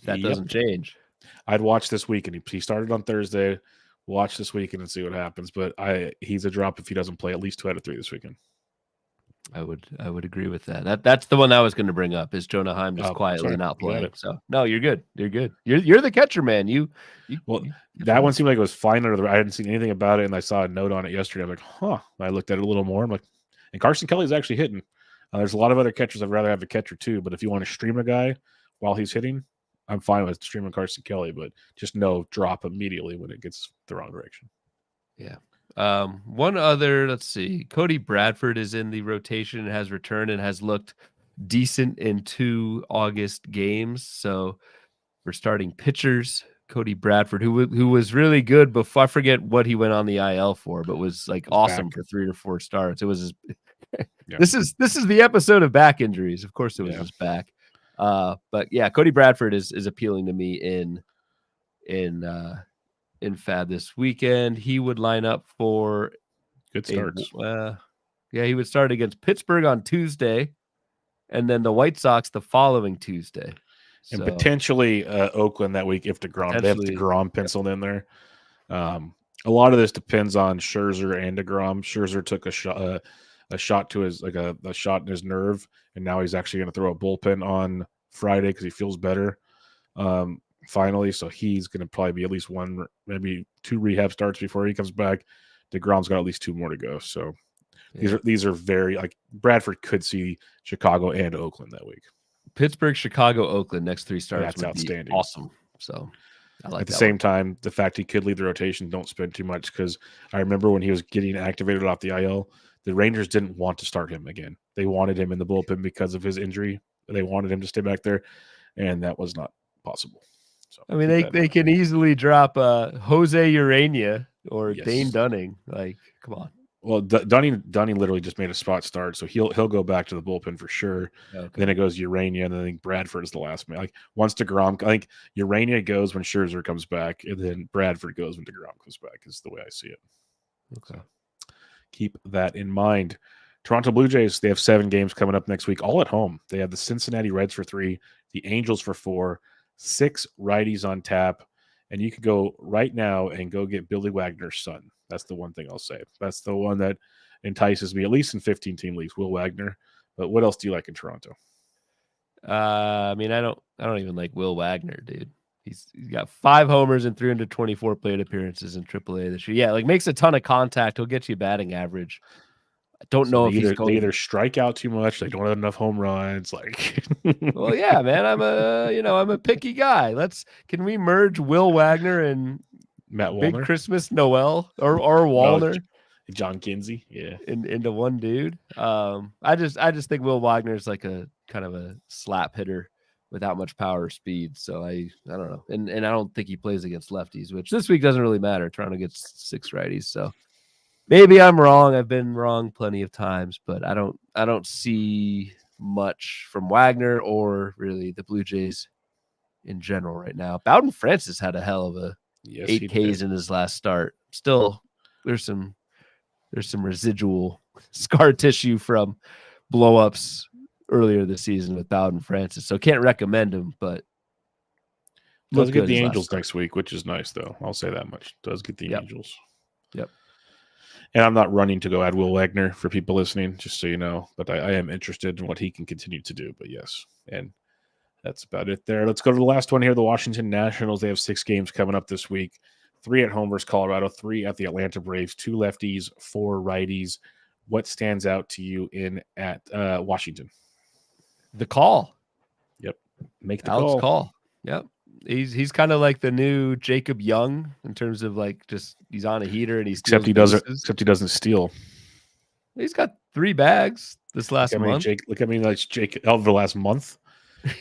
B: That doesn't change.
A: I'd watch this weekend. He started on Thursday. Watch this weekend and see what happens. But he's a drop if he doesn't play at least 2 out of 3 this weekend.
B: I would agree with that. That's the one I was going to bring up. Is Jonah Heim just quietly not playing? So no, you're good. You're good. You're the catcher, man.
A: That one seemed like it was fine under the. I hadn't seen anything about it, and I saw a note on it yesterday. I'm like, huh. I looked at it a little more. I'm like, and Carson Kelly's actually hitting. There's a lot of other catchers I'd rather have a catcher too, but if you want to stream a guy while he's hitting, I'm fine with streaming Carson Kelly, but just no drop immediately when it gets the wrong direction.
B: Yeah. One other, let's see. Cody Bradford is in the rotation and has returned and has looked decent in 2 August games. So we're starting pitchers. Cody Bradford, who was really good before. I forget what he went on the IL for, but was like awesome for 3 or 4 starts. It was his, This is the episode of back injuries. Of course, it was his back. But yeah, Cody Bradford is appealing to me in FAAB this weekend. He would line up for
A: good starts.
B: He would start against Pittsburgh on Tuesday, and then the White Sox the following Tuesday.
A: And potentially Oakland that week if DeGrom. They have DeGrom penciled in there. A lot of this depends on Scherzer and DeGrom. Scherzer took a shot to his a shot in his nerve, and now he's actually going to throw a bullpen on Friday because he feels better. Finally, so he's going to probably be at least 1, maybe 2 rehab starts before he comes back. DeGrom's got at least 2 more to go. So these are very Bradford could see Chicago and Oakland that week.
B: Pittsburgh, Chicago, Oakland, next 3 starts.
A: That's outstanding.
B: Awesome. So I like
A: at the same time, the fact he could lead the rotation, don't spend too much, because I remember when he was getting activated off the IL, the Rangers didn't want to start him again. They wanted him in the bullpen because of his injury. They wanted him to stay back there, and that was not possible. So
B: I mean, they can easily drop Jose Urania or Dane Dunning. Like, come on.
A: Well, Dunning literally just made a spot start, so he'll go back to the bullpen for sure. Okay. Then it goes Urania, and then I think Bradford is the last man. Like once DeGrom, I think Urania goes when Scherzer comes back, and then Bradford goes when DeGrom comes back. Is the way I see it.
B: Okay,
A: so keep that in mind. Toronto Blue Jays, they have 7 games coming up next week, all at home. They have the Cincinnati Reds for 3, the Angels for 4, 6 righties on tap, and you can go right now and go get Billy Wagner's son. That's the one thing I'll say. That's the one that entices me, at least in 15-team leagues, Will Wagner. But what else do you like in Toronto?
B: I mean, I don't even like Will Wagner, dude. He's got 5 homers and 324 plate appearances in AAA this year. Yeah, like makes a ton of contact. He'll get you batting average. I don't know if
A: they either strike out too much, they don't have enough home runs. Like,
B: well, yeah, man, I'm a picky guy. Can we merge Will Wagner and
A: Matt Wallner?
B: Big Christmas Noel or Wallner?
A: John Kinsey,
B: into one dude. I just think Will Wagner is like a kind of a slap hitter without much power or speed. So I don't know, and I don't think he plays against lefties, which this week doesn't really matter. Toronto gets 6 righties, so maybe I'm wrong. I've been wrong plenty of times, but I don't see much from Wagner or really the Blue Jays in general right now. Bowden Francis had a hell of a 8 Ks in his last start. Still, there's some residual scar tissue from blowups earlier this season with Bowden Francis. So can't recommend him, but
A: does get the Angels next week, which is nice though. I'll say that much. Does get the Angels.
B: Yep.
A: And I'm not running to go add Will Wagner for people listening, just so you know. But I am interested in what he can continue to do. But yes, and that's about it there. Let's go to the last one here. The Washington Nationals. They have 6 games coming up this week. 3 at home versus Colorado, 3 at the Atlanta Braves, 2 lefties, 4 righties. What stands out to you at Washington?
B: The call.
A: Yep. Make the
B: Alex call. Yep. He's kind of like the new Jacob Young in terms of like just he's on a heater and he steals bases.
A: Except he doesn't steal.
B: He's got 3 bags this last month.
A: Look at me like Jake over the last month.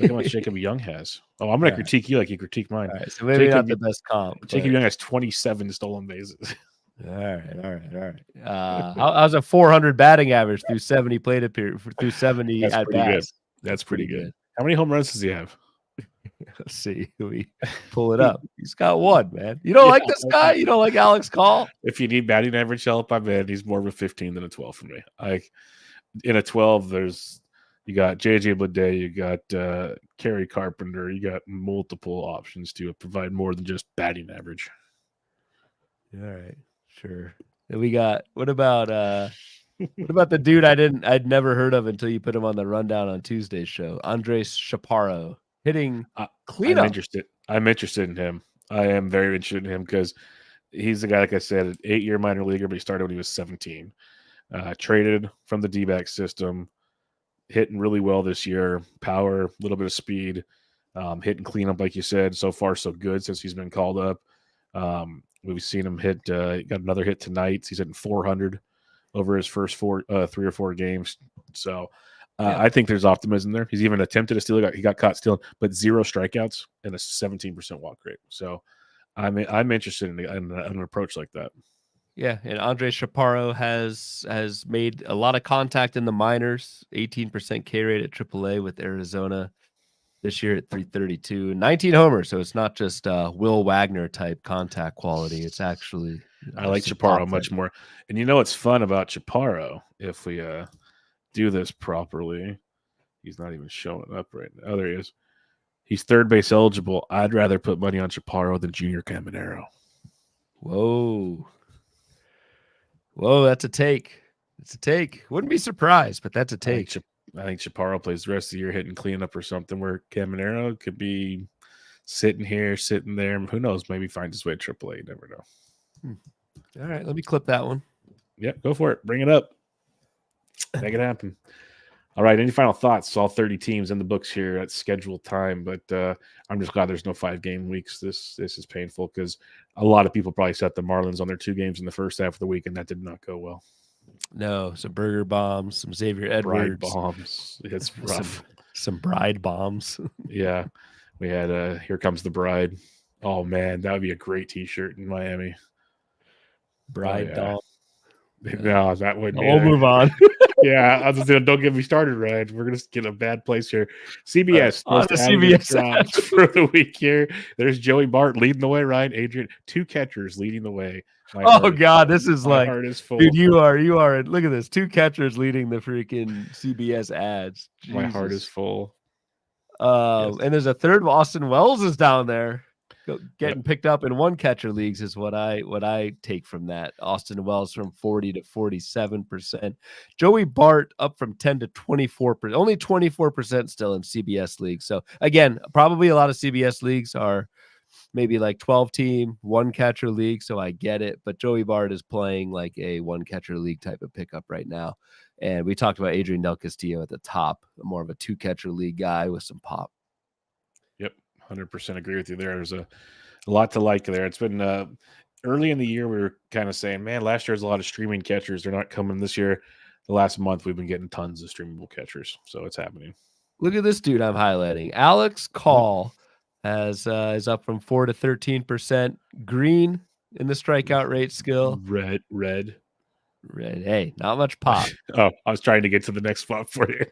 A: Look how much Jacob Young has. Oh, I'm going to critique you like you critique mine.
B: All right, so maybe not the best comp.
A: Jacob Young has 27 stolen bases.
B: All right. How's a 400 batting average through 70 plate appearances through 70 at bats?
A: That's pretty good. How many home runs does he have?
B: Let's see. We pull it up. He's got 1, man. You don't like this guy? You don't like Alex Call?
A: If you need batting average help, I'm in. He's more of a 15 than a 12 for me. In a 12, you got JJ Bleday, you got Kerry Carpenter, you got multiple options to provide more than just batting average.
B: All right, sure. And we got what about the dude I'd never heard of until you put him on the rundown on Tuesday's show, Andres Chaparro, hitting cleanup.
A: I'm interested in him. I am very interested in him because he's the guy, like I said, an 8-year minor leaguer, but he started when he was 17. Traded from the D-back system, hitting really well this year. Power, a little bit of speed, hitting cleanup, like you said. So far, so good since he's been called up. We've seen him hit. He got another hit tonight. He's hitting 400 over his first 3 or 4 games. So I think there's optimism there. He's even attempted to steal. He got caught stealing, but 0 strikeouts and a 17% walk rate. So I'm interested in an approach like that.
B: Yeah, and Andres Chaparro has made a lot of contact in the minors. 18% K rate at AAA with Arizona this year at 332, 19 homers. So it's not just Will Wagner type contact quality. It's actually
A: I like Chaparro much more. And you know what's fun about Chaparro? If we do this properly, he's not even showing up right now. Oh, there he is. He's third base eligible. I'd rather put money on Chaparro than Junior Caminero.
B: Whoa, that's a take. It's a take. Wouldn't be surprised, but that's a take.
A: I think Chaparro plays the rest of the year hitting cleanup or something, where Caminero could be sitting here, sitting there. Who knows? Maybe finds his way to AAA. You never know.
B: All right, let me clip that one.
A: Yep, go for it. Bring it up. Make it happen. All right, any final thoughts? All 30 teams in the books here at scheduled time, but I'm just glad there's no 5-game weeks. This is painful because a lot of people probably set the Marlins on their 2 games in the first half of the week, and that did not go well.
B: No, some burger bombs, some Xavier Edwards.
A: Bride bombs. It's rough.
B: Some bride bombs.
A: Yeah, we had Here Comes the Bride. Oh, man, that would be a great T-shirt in Miami.
B: Bride dom.
A: No, that wouldn't be.
B: We'll move on.
A: Yeah, I was just don't get me started, Ryan. We're gonna get a bad place here. CBS
B: on the CBS
A: for the week here. There's Joey Bart leading the way. Ryan, Adrian, 2 catchers leading the way.
B: This is
A: my
B: like,
A: heart is full.
B: Dude, you are. Look at this, 2 catchers leading the freaking CBS ads. Jesus.
A: My heart is full.
B: Yes. And there's a third. Austin Wells is down there. Getting picked up in 1 catcher leagues is what I take from that. Austin Wells from 40 to 47%. Joey Bart up from 10 to 24%. Only 24% still in CBS leagues. So again, probably a lot of CBS leagues are maybe like 12-team, 1 catcher league. So I get it. But Joey Bart is playing like a 1 catcher league type of pickup right now. And we talked about Adrian Del Castillo at the top, more of a 2 catcher league guy with some pop.
A: 100% agree with you there. There's a lot to like there. It's been early in the year, we were kind of saying, man, last year was a lot of streaming catchers. They're not coming this year. The last month, we've been getting tons of streamable catchers. So it's happening.
B: Look at this dude I'm highlighting. Alex Call is up from 4 to 13%. Green in the strikeout rate skill.
A: Red.
B: Hey, not much pop.
A: Oh, I was trying to get to the next spot for you.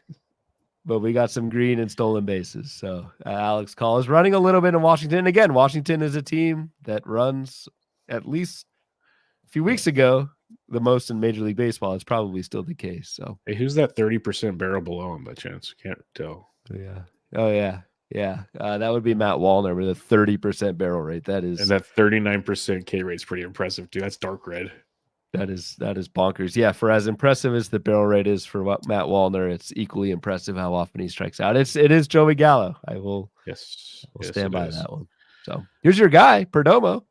B: But we got some green and stolen bases. So Alex Call is running a little bit in Washington. And again, Washington is a team that runs at least a few weeks ago the most in Major League Baseball. It's probably still the case. So
A: hey, who's that 30% barrel below him by chance? Can't tell.
B: Yeah. Oh yeah. Yeah. That would be Matt Wallner with a 30% barrel rate. That is,
A: and that 39% K rate is pretty impressive too. That's dark red.
B: That is bonkers. Yeah, for as impressive as the barrel rate is for Matt Wallner, it's equally impressive how often he strikes out. It is Joey Gallo. I will stand by that one. So here's your guy, Perdomo.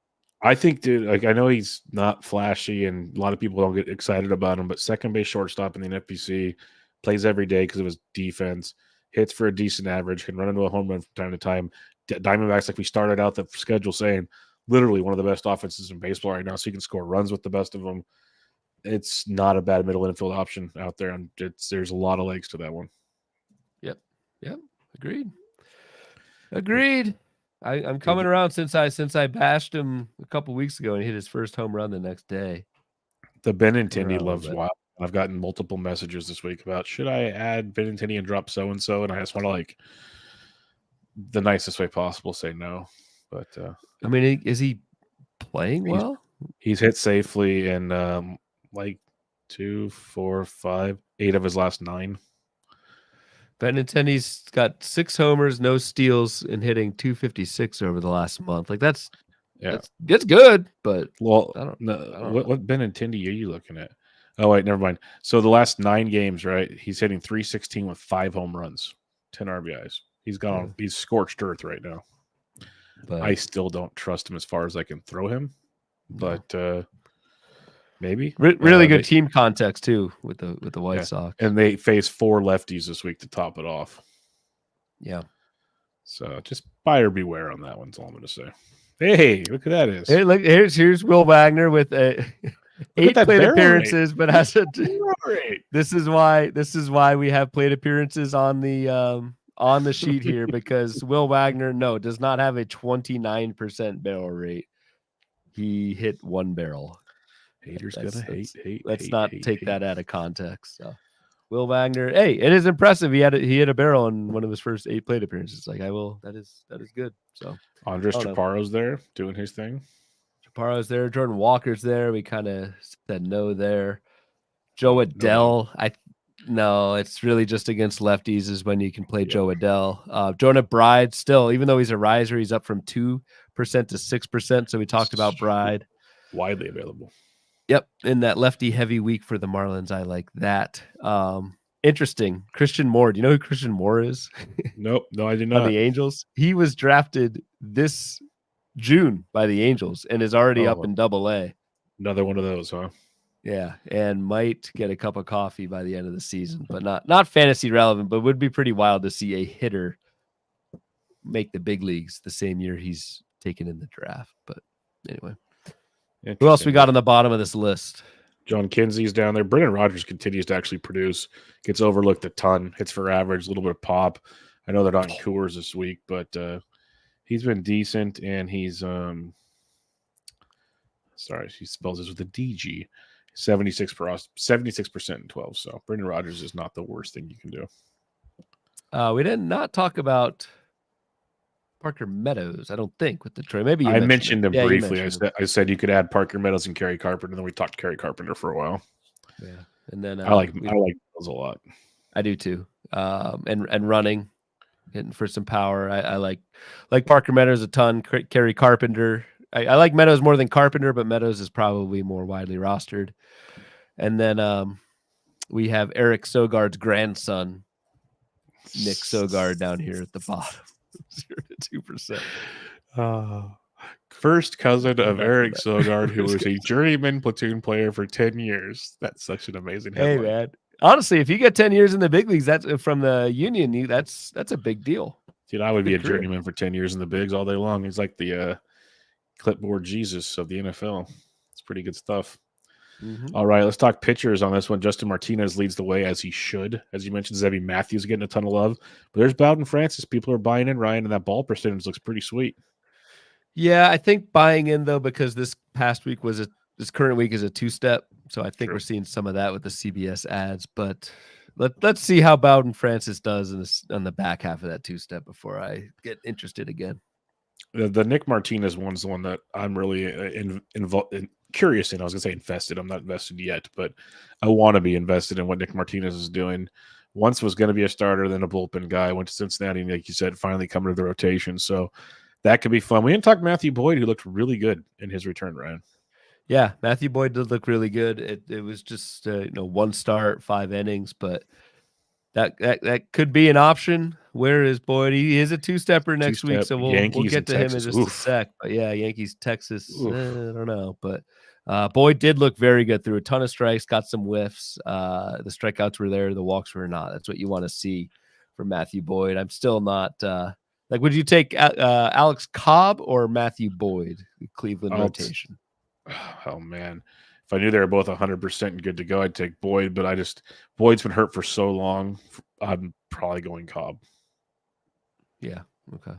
A: I think, dude, like I know he's not flashy and a lot of people don't get excited about him, but second base shortstop in the NFBC, plays every day because of his defense, hits for a decent average, can run into a home run from time to time. Diamondbacks, like we started out the schedule saying, literally one of the best offenses in baseball right now, so you can score runs with the best of them. It's not a bad middle infield option out there, and there's a lot of legs to that one.
B: Yep. Agreed. I'm coming around since I bashed him a couple weeks ago and he hit his first home run the next day.
A: The Benintendi loves Wild. I've gotten multiple messages this week about, should I add Benintendi and drop so and so, and I just want to, like, the nicest way possible say no. But
B: I mean, is he playing well?
A: He's hit safely in like 2, 4, 5, 8 of his last 9.
B: Benintendi's got 6 homers, no steals, and hitting .256 over the last month. Like that's good, but
A: what Benintendi are you looking at? Oh wait, never mind. So the last 9 games, right? He's hitting .316 with 5 home runs, 10 RBIs. He's scorched earth right now. But I still don't trust him as far as I can throw him. But maybe
B: really good team context too with the White Sox,
A: and they face 4 lefties this week to top it off.
B: Yeah,
A: so just buyer beware on that one. That's all I'm going to say. Hey, look at that!
B: Hey, look, here's Will Wagner with 8 plate appearances, but has a. This is why we have plate appearances on the sheet here, because Will Wagner does not have a 29% barrel rate. He hit 1 barrel.
A: Haters gonna hate.
B: Let's not take that out of context. So, Will Wagner, hey, it is impressive. He hit a barrel in one of his first 8 plate appearances. Like that is good. So
A: Andres Chaparro's there doing his thing.
B: Chaparro's there. Jordan Walker's there. We kind of said no there. Joe Adell, no, it's really just against lefties is when you can play Joe Adell. Jonah Bride still, even though he's a riser, he's up from 2% to 6%. So we talked about Bride.
A: Widely available.
B: Yep. In that lefty heavy week for the Marlins, I like that. Interesting. Christian Moore. Do you know who Christian Moore is?
A: Nope. No, I did not.
B: On the Angels. He was drafted this June by the Angels and is already up in AA.
A: Another one of those, huh?
B: Yeah, and might get a cup of coffee by the end of the season, but not fantasy relevant, but would be pretty wild to see a hitter make the big leagues the same year he's taken in the draft. But anyway, who else we got on the bottom of this list?
A: John Kinsey's down there. Brendan Rodgers continues to actually produce, gets overlooked a ton, hits for average, a little bit of pop. I know they're not in Coors this week, but he's been decent, and he's sorry, she spells this with a DG. 76% in 12. So Brendan Rodgers is not the worst thing you can do.
B: We did not talk about Parker Meadows, I don't think, with the trade. Maybe
A: I mentioned him briefly. I said you could add Parker Meadows and Kerry Carpenter, and then we talked Kerry Carpenter for a while.
B: Yeah, and then
A: I like Meadows a lot.
B: I do too. And running, hitting for some power. I like Parker Meadows a ton. Kerry Carpenter. I like Meadows more than Carpenter, but Meadows is probably more widely rostered. And then we have Eric Sogard's grandson, Nick Sogard, down here at the bottom, 0 to 2%.
A: First cousin of Eric Sogard, who was a journeyman platoon player for 10 years. That's such an amazing headline.
B: Hey, man. Honestly, if you get 10 years in the big leagues, that's from the Union. That's a big deal.
A: Dude, I would be a journeyman for 10 years in the bigs all day long. He's like the clipboard Jesus of the NFL. It's pretty good stuff. Mm-hmm. All right, let's talk pitchers on this one. Justin Martinez leads the way, as he should. As you mentioned, Zebby Matthews getting a ton of love. But there's Bowden Francis. People are buying in, Ryan, and that ball percentage looks pretty sweet.
B: Yeah, I think buying in, though, because this current week is a 2-step. So I think we're seeing some of that with the CBS ads. But let's see how Bowden Francis does on the back half of that 2-step before I get interested again.
A: The Nick Martinez one's the one that I'm really curious in. I was going to say invested. I'm not invested yet, but I want to be invested in what Nick Martinez is doing. Once was going to be a starter, then a bullpen guy. Went to Cincinnati, and like you said, finally coming to the rotation. So that could be fun. We didn't talk Matthew Boyd, who looked really good in his return, Ryan. Yeah,
B: Matthew Boyd did look really good. It was just 1 start, 5 innings, but that could be an option. Where is Boyd? He is a 2-stepper next week, so we'll get to him in just a sec. But yeah, Yankees, Texas, I don't know. But Boyd did look very good, threw a ton of strikes, got some whiffs. The strikeouts were there, the walks were not. That's what you want to see from Matthew Boyd. I'm still not. Like, would you take Alex Cobb or Matthew Boyd, Cleveland rotation?
A: Oh man, if I knew they were both 100% good to go, I'd take Boyd. But Boyd's been hurt for so long. I'm probably going Cobb.
B: Yeah. Okay.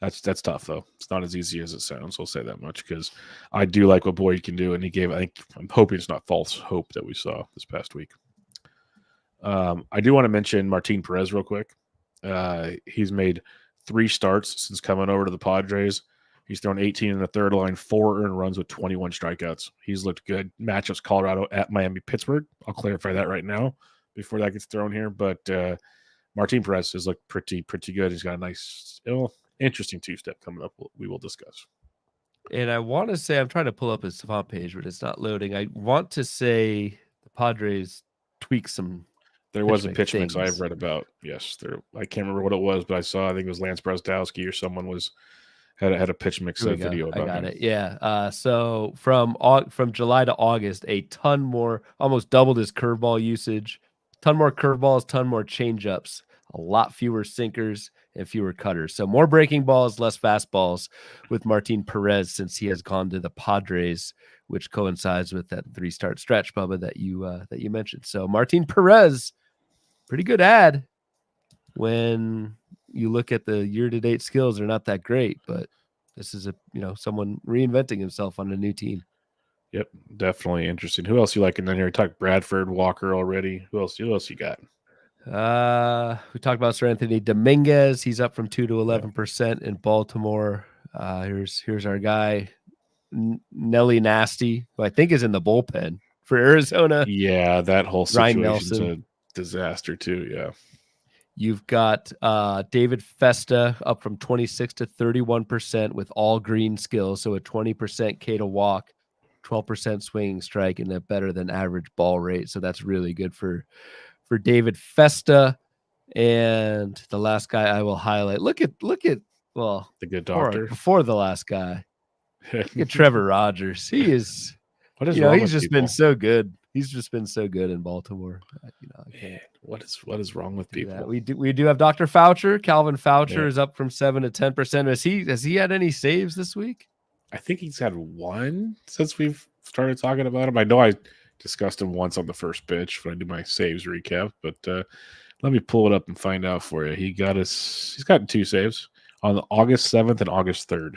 A: That's tough though. It's not as easy as it sounds. I'll say that much because I do like what Boyd can do, and I'm hoping it's not false hope that we saw this past week. I do want to mention Martin Perez real quick. He's made 3 starts since coming over to the Padres. He's thrown 18 in the third line, 4 earned runs with 21 strikeouts. He's looked good. Matchups Colorado at Miami, Pittsburgh. I'll clarify that right now before that gets thrown here. But Martin Perez has looked pretty good. He's got a nice, interesting 2-step coming up. We will discuss.
B: And I want to say, I'm trying to pull up his Savant page, but it's not loading. I want to say the Padres tweak some.
A: There was a pitch mix I've read about. Yes, I can't remember what it was, but I think it was Lance Brzdowski or someone had a pitch mix video about
B: I got
A: him.
B: it. Yeah. So from July to August, a ton more, almost doubled his curveball usage. Ton more curveballs, ton more changeups. A lot fewer sinkers and fewer cutters. So more breaking balls, less fastballs with Martin Perez since he has gone to the Padres, which coincides with that 3-start stretch, Bubba, that you mentioned. So Martin Perez, pretty good ad. When you look at the year-to-date skills, they're not that great, but this is someone reinventing himself on a new team.
A: Yep, definitely interesting. Who else you like in there? We talked Bradford, Walker already. Who else you got?
B: We talked about Seranthony Dominguez. He's up from 2 to 11% in Baltimore. Here's our guy, Nelly Nasty, who I think is in the bullpen for Arizona.
A: Yeah, that whole situation's a disaster too. Yeah.
B: You've got David Festa up from 26 to 31% with all green skills. So a 20% K to walk, 12% swinging strike, and a better than average ball rate. So that's really good for David Festa. And the last guy I will highlight, look at the
A: good doctor
B: before the last guy. Look at Trevor Rogers. He is
A: what is wrong
B: he's
A: with
B: just
A: people?
B: been so good. He's just been so good in Baltimore.
A: Man, what is wrong with people?
B: Yeah, we do have Dr. Foucher. Calvin Foucher is up from 7 to 10%. Has he had any saves this week?
A: I think he's had 1 since we've started talking about him. I know I discussed him once on the first pitch when I do my saves recap, but let me pull it up and find out for you. He's gotten 2 saves on August 7th and August 3rd.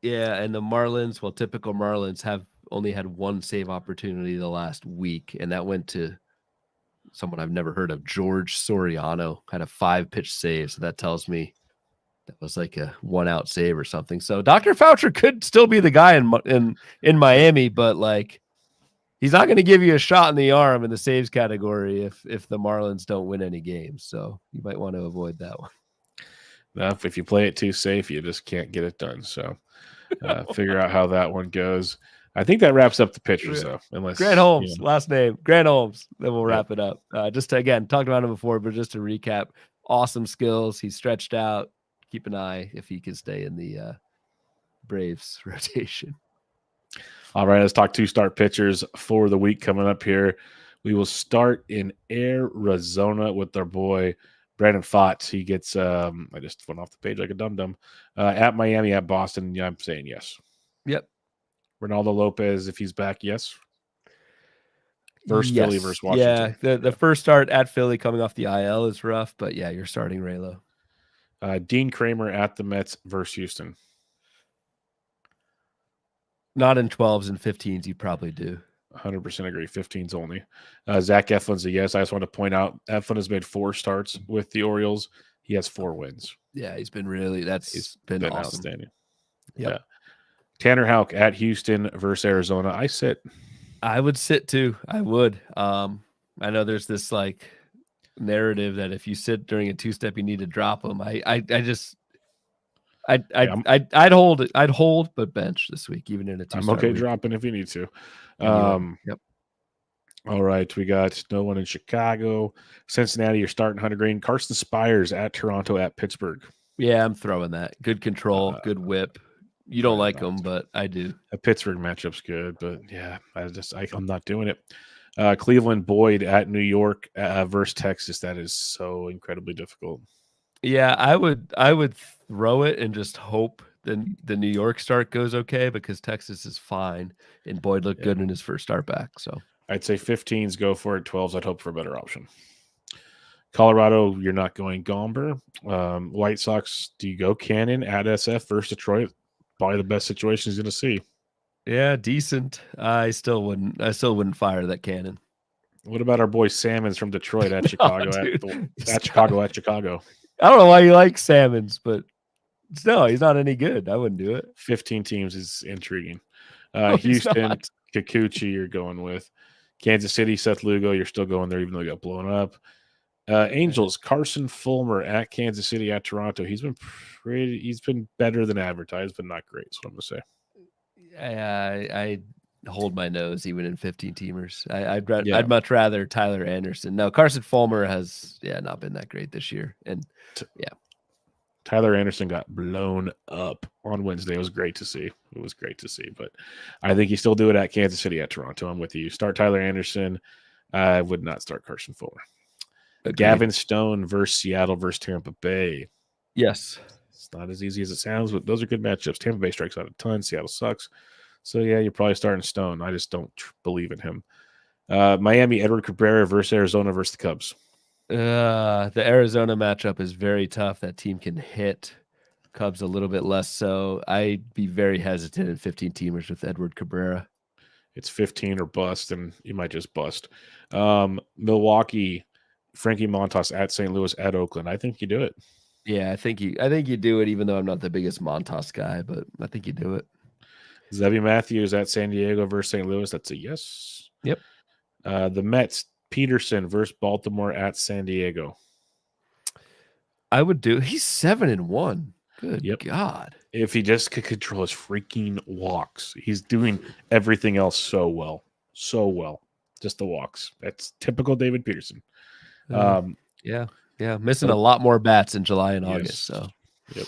B: Yeah, and the Marlins, typical Marlins have only had 1 save opportunity the last week, and that went to someone I've never heard of. George Soriano had a 5-pitch save, so that tells me that was like a 1-out save or something. So Dr. Foucher could still be the guy in Miami, but like he's not going to give you a shot in the arm in the saves category if the Marlins don't win any games. So you might want to avoid that one.
A: Now, if you play it too safe, you just can't get it done. So figure out how that one goes. I think that wraps up the pitchers, though. Unless
B: Grant Holmes, last name, Grant Holmes. Then we'll wrap it up. Just to, again, talked about him before, but just to recap, awesome skills. He's stretched out. Keep an eye if he can stay in the Braves rotation.
A: All right, let's talk 2-start pitchers for the week coming up here. We will start in Arizona with our boy Brandon Pfaadt. He gets I just went off the page like a dum-dum. At Miami, at Boston, yeah, I'm saying yes.
B: Yep.
A: Ronaldo Lopez, if he's back, yes. Philly versus Washington.
B: Yeah, the first start at Philly coming off the IL is rough, but yeah, you're starting Raylo.
A: Dean Kramer at the Mets versus Houston.
B: Not in 12s and 15s, you probably do.
A: 100% agree. 15s only. Zach Eflin's a yes. I just want to point out Eflin has made 4 starts with the Orioles. He has 4 wins.
B: Yeah, he's been been awesome.
A: Outstanding.
B: Yep.
A: Yeah. Tanner Houck at Houston versus Arizona. I sit.
B: I would sit too. I would. I know there's this like narrative that if you sit during a 2-step, you need to drop them. I'd hold it. I'd hold, but bench this week, even in a 2-step.
A: I'm okay dropping if you need to.
B: Yep.
A: All right, we got no one in Chicago. Cincinnati, you're starting Hunter Green. Carson Spires at Toronto at Pittsburgh.
B: Yeah, I'm throwing that. Good control, good whip. You don't like them, but I do.
A: A Pittsburgh matchup's good, but yeah, I'm not doing it. Cleveland Boyd at New York versus Texas. That is so incredibly difficult.
B: Yeah, I would throw it and just hope the New York start goes okay because Texas is fine and Boyd looked good in his first start back. So
A: I'd say 15s go for it. 12s, I'd hope for a better option. Colorado, you're not going Gomber. White Sox, do you go Cannon at SF versus Detroit? Probably the best situation he's going to see.
B: yeah, decent. I still wouldn't fire that cannon.
A: What about our boy Salmons from Detroit at Chicago? At Chicago.
B: I don't know why you like Salmons, but no, he's not any good. I wouldn't do it.
A: 15 teams is intriguing.
B: No, he's
A: Houston,
B: not.
A: Kikuchi, you're going with. Kansas City, Seth Lugo, you're still going there even though he got blown up. Angels, Carson Fulmer at Kansas City at Toronto. He's been better than advertised, but not great. That's what I'm gonna say.
B: I hold my nose even in 15 teamers. I'd much rather Tyler Anderson. No, Carson Fulmer has not been that great this year. And
A: Tyler Anderson got blown up on Wednesday. It was great to see. But I think you still do it at Kansas City at Toronto. I'm with you. Start Tyler Anderson. I would not start Carson Fulmer. Agreed. Gavin Stone versus Seattle versus Tampa Bay.
B: Yes.
A: It's not as easy as it sounds, but those are good matchups. Tampa Bay strikes out a ton. Seattle sucks. So, yeah, you're probably starting Stone. I just don't believe in him. Miami, Edward Cabrera versus Arizona versus the Cubs.
B: The Arizona matchup is very tough. That team can hit. Cubs a little bit less so. I'd be very hesitant in 15 teamers with Edward Cabrera.
A: It's 15 or bust, and you might just bust. Milwaukee, Frankie Montas at St. Louis at Oakland. I think you do it.
B: Yeah, I think you do it, even though I'm not the biggest Montas guy, but I think you do it.
A: Zebby Matthews at San Diego versus St. Louis. That's a yes.
B: Yep.
A: The Mets, Peterson versus Baltimore at San Diego.
B: I would do. He's 7-1. Good God.
A: If he just could control his freaking walks. He's doing everything else so well. So well. Just the walks. That's typical David Peterson.
B: Yeah. Missing a lot more bats in July and August. So,
A: yep.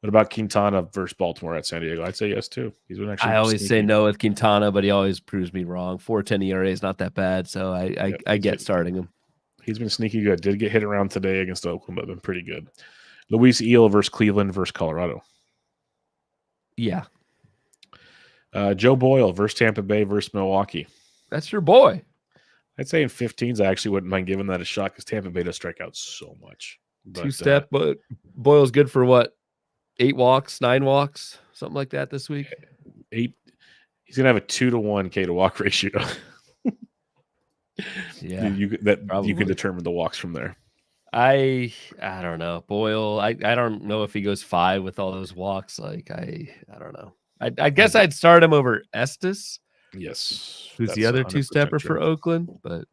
A: What about Quintana versus Baltimore at San Diego? I'd say yes too. He's been actually.
B: I always say no with Quintana, but he always proves me wrong. 4.10 ERA is not that bad, so I get starting him.
A: He's been sneaky good. Did get hit around today against Oakland, but been pretty good. Luis Eel versus Cleveland versus Colorado.
B: Yeah.
A: Joe Boyle versus Tampa Bay versus Milwaukee.
B: That's your boy.
A: I'd say in 15s, I actually wouldn't mind giving that a shot because Tampa Bay does strike out so much.
B: Two-step, but Boyle's good for what? 8 walks, 9 walks, something like that this week.
A: 8. He's gonna have a 2-to-1 K to walk ratio.
B: Yeah,
A: you can determine the walks from there.
B: I don't know. Boyle, I don't know if he goes 5 with all those walks. Like I don't know. I guess I'd start him over Estes.
A: Yes,
B: who's the other two-stepper for Oakland? But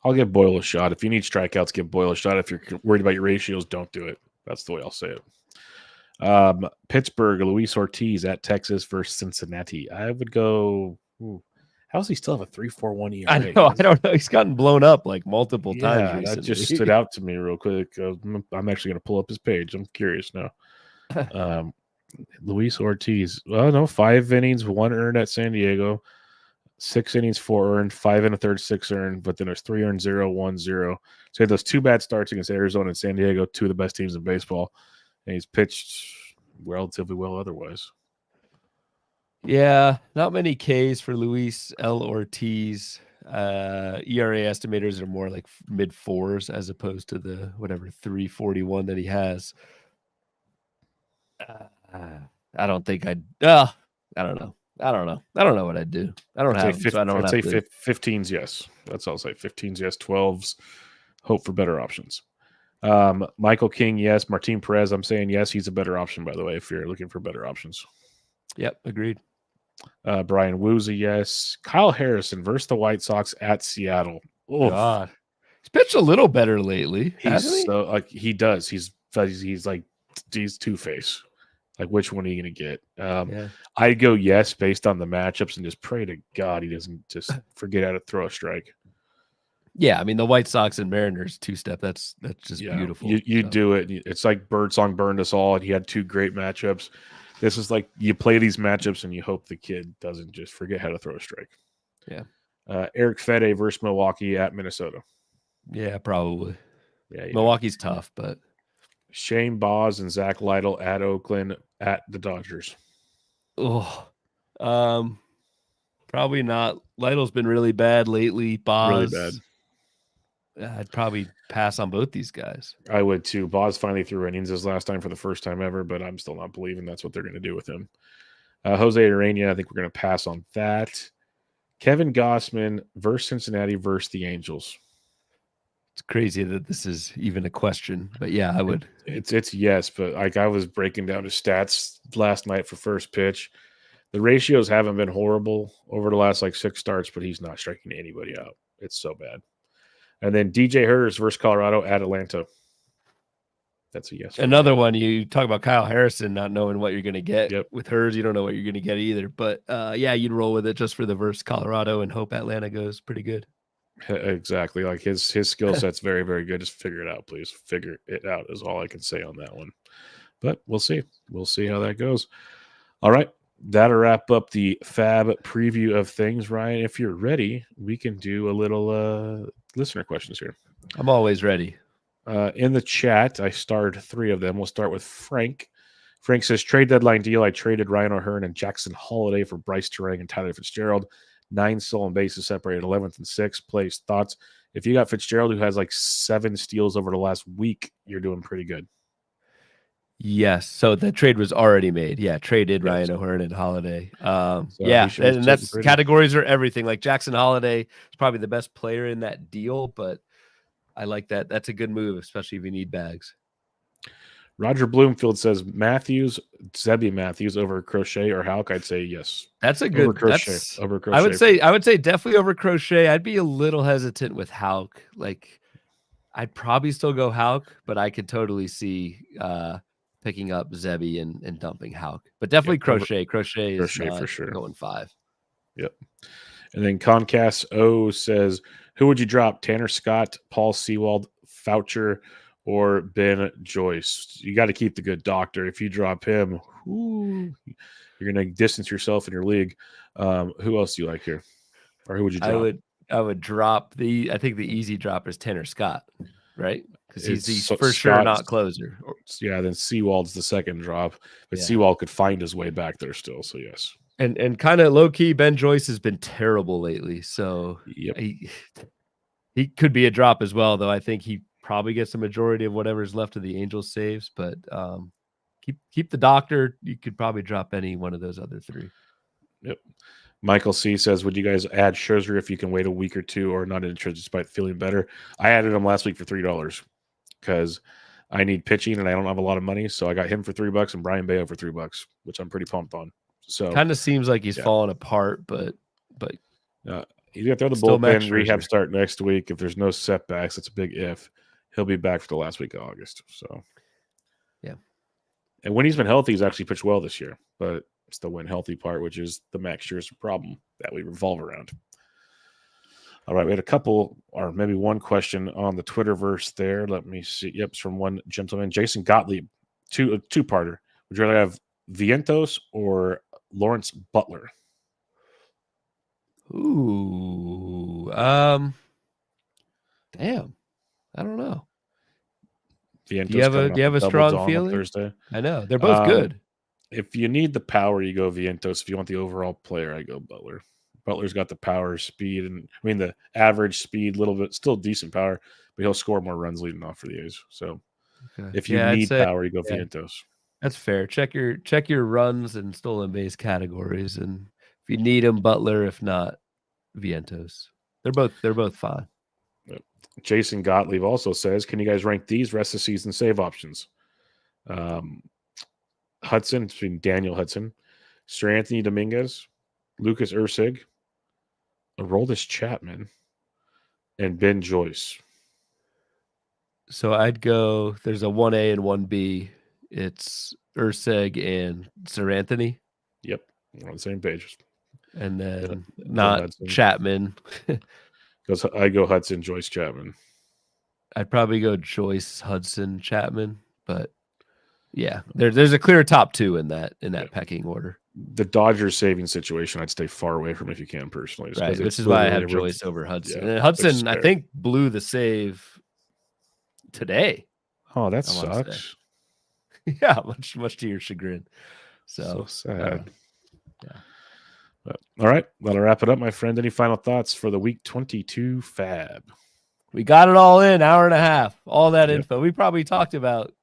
A: I'll give Boyle a shot. If you need strikeouts, give Boyle a shot. If you're worried about your ratios, don't do it. That's the way I'll say it. Pittsburgh, Luis Ortiz at Texas versus Cincinnati. I would go. How does he still have a 3.41 ERA?
B: I know. I don't know. He's gotten blown up like multiple times recently.
A: That just stood out to me real quick. I'm actually going to pull up his page. I'm curious now. Luis Ortiz. Well, no, 5 innings, 1 earned at San Diego. 6 innings, 4 earned. 5 1/3, 6 earned. But then there's 3 earned, 0, 1, 0. So he had those 2 bad starts against Arizona and San Diego, 2 of the best teams in baseball. And he's pitched relatively well otherwise.
B: Yeah, not many Ks for Luis L. Ortiz. ERA estimators are more like mid 4s as opposed to the 3.41 that he has. I don't think I'd. I don't know. I don't know what I'd do. I don't have. So I don't
A: I'd
B: have
A: say 15s, yes. That's all I'll say. 15s, yes. 12s, hope for better options. Michael King, yes. Martin Perez, I'm saying yes. He's a better option, by the way, if you're looking for better options.
B: Yep, agreed.
A: Brian Woozy, yes. Kyle Harrison versus the White Sox at Seattle.
B: Oh God, he's pitched a little better lately.
A: He does. He's two-face. Like, which one are you going to get? I'd go yes based on the matchups and just pray to God he doesn't just forget how to throw a strike.
B: Yeah, I mean, the White Sox and Mariners two-step, that's just beautiful.
A: You do it. It's like Birdsong burned us all, and he had 2 great matchups. This is like you play these matchups and you hope the kid doesn't just forget how to throw a strike.
B: Yeah.
A: Eric Fede versus Milwaukee at Minnesota.
B: Yeah, probably.
A: Yeah,
B: Milwaukee's tough, but
A: Shane Boz and Zach Lytle at Oakland at the Dodgers.
B: Oh, probably not. Lytle's been really bad lately. Boz,
A: Really bad.
B: I'd probably pass on both these guys.
A: I would too. Boz finally threw innings his last time for the first time ever, but I'm still not believing that's what they're going to do with him. Jose Urania, I think we're going to pass on that. Kevin Gossman versus Cincinnati versus the Angels.
B: It's crazy that this is even a question, but yeah, I would.
A: It's yes, but like I was breaking down his stats last night for first pitch. The ratios haven't been horrible over the last like 6 starts, but he's not striking anybody out. It's so bad. And then DJ Hurts versus Colorado at Atlanta. That's a yes.
B: Another one, you talk about Kyle Harrison not knowing what you're going to get.
A: Yep.
B: With hers, you don't know what you're going to get either. But yeah, you'd roll with it just for the versus Colorado and hope Atlanta goes pretty good.
A: Exactly. Like his skill set's very, very good. Just figure it out, please. Figure it out is all I can say on that one. But we'll see. We'll see how that goes. All right. That'll wrap up the FAAB preview of things. Ryan, if you're ready, we can do a little listener questions here.
B: I'm always ready.
A: In the chat, I starred 3 of them. We'll start with Frank. Frank says, trade deadline deal. I traded Ryan O'Hearn and Jackson Holiday for Bryce Terang and Tyler Fitzgerald. 9 stolen bases separated 11th and 6th place. Thoughts? If you got Fitzgerald, who has like 7 steals over the last week, you're doing pretty good.
B: Yes. So the trade was already made. Yeah. Traded Ryan O'Hearn and Holiday. Yeah. And that's categories are everything. Like Jackson Holiday is probably the best player in that deal, but I like that. That's a good move, especially if you need bags.
A: Roger Bloomfield says Zebby Matthews over Crochet or Houck. I'd say yes.
B: That's a good
A: over Crochet. Over Crochet.
B: I would say definitely over Crochet. I'd be a little hesitant with Houck. Like I'd probably still go Houck, but I could totally see picking up Zebby and dumping Houck. But definitely Crochet. Crochet is
A: for sure.
B: Going 5.
A: Yep. And then Concast O says, who would you drop? Tanner Scott, Paul Sewald, Foucher, or Ben Joyce? You got to keep the good doctor. If you drop him, you're going to distance yourself in your league. Who else do you like here? Or who would you drop?
B: I would drop I think the easy drop is Tanner Scott, right? Because he's for
A: Scott,
B: sure not closer.
A: Yeah, then Sewald's the second drop. But Sewald could find his way back there still, so yes.
B: And kind of low-key, Ben Joyce has been terrible lately. So he could be a drop as well, though I think he probably gets the majority of whatever's left of the Angels saves. But keep the doctor. You could probably drop any one of those other 3.
A: Yep. Michael C says, would you guys add Scherzer if you can wait a week or 2 or not interested despite feeling better? I added him last week for $3 because I need pitching and I don't have a lot of money. So I got him for $3 and Brian Bayo for $3, which I'm pretty pumped on. So
B: kind of seems like he's falling apart, but
A: he's got to throw the bullpen. Rehab start next week. If there's no setbacks, it's a big if. He'll be back for the last week of August. So
B: yeah.
A: And when he's been healthy, he's actually pitched well this year. But it's the when healthy part, which is the Max Scherzer problem that we revolve around. All right, we had a couple, or maybe one question on the Twitterverse there. Let me see. Yep, it's from one gentleman, Jason Gottlieb. Two-parter. Would you rather have Vientos or Lawrence Butler?
B: Ooh, damn, I don't know.
A: Vientos,
B: do you have a strong feeling?
A: Thursday.
B: I know they're both good.
A: If you need the power, you go Vientos. If you want the overall player, I go Butler. Butler's got the power, speed, and I mean the average speed, a little bit, still decent power, but he'll score more runs leading off for the A's. So if you need power, you go Vientos.
B: That's fair. Check your runs and stolen base categories, and if you need them, Butler. If not, Vientos. They're both fine.
A: Yep. Jason Gottlieb also says, "Can you guys rank these rest of season save options?" Hudson between Daniel Hudson, Seranthony Dominguez, Lucas Ursig, Aroldis Chapman, and Ben Joyce.
B: So I'd go. There's a 1A and 1B. It's Ursig and Seranthony.
A: Yep, we're on the same page.
B: And then not Hudson. Chapman.
A: Because I go Hudson, Joyce, Chapman.
B: I'd probably go Joyce, Hudson, Chapman, but yeah, there's a clear top 2 in that pecking order.
A: The Dodgers saving situation, I'd stay far away from if you can personally.
B: Right, which is why I have Joyce over Hudson. Yeah, and Hudson, I think, blew the save today.
A: Oh, that sucks.
B: Yeah, much to your chagrin.
A: So sad.
B: Yeah.
A: But, all right, that'll wrap it up, my friend. Any final thoughts for the Week 22 FAAB?
B: We got it all in, hour and a half, all that
A: Yep.
B: info. We probably talked about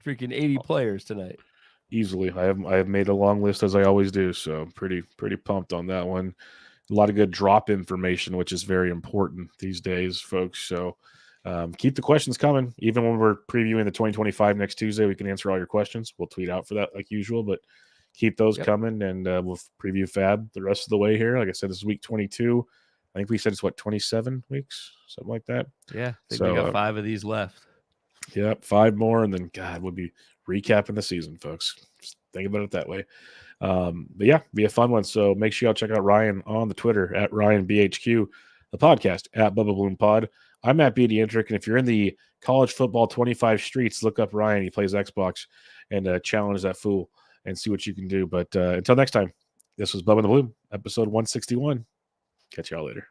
B: freaking 80 players tonight.
A: Easily. I have made a long list as I always do, so I'm pretty pumped on that one. A lot of good drop information, which is very important these days, folks. So keep the questions coming. Even when we're previewing the 2025 next Tuesday, we can answer all your questions. We'll tweet out for that like usual, but keep those coming, and we'll preview FAAB the rest of the way here. Like I said, this is week 22. I think we said it's 27 weeks, something like that.
B: Yeah, I think we got 5 of these left.
A: Yep, 5 more, and then God, we'll be recapping the season, folks. Just think about it that way. But yeah, be a fun one. So make sure y'all check out Ryan on the Twitter at RyanBHQ, the podcast at Bubba Bloom Pod. I'm at BD Intric, and if you're in the college football 25 streets, look up Ryan. He plays Xbox, and challenge that fool and see what you can do. But until next time, this was Bubba the Bloom, episode 161. Catch y'all later.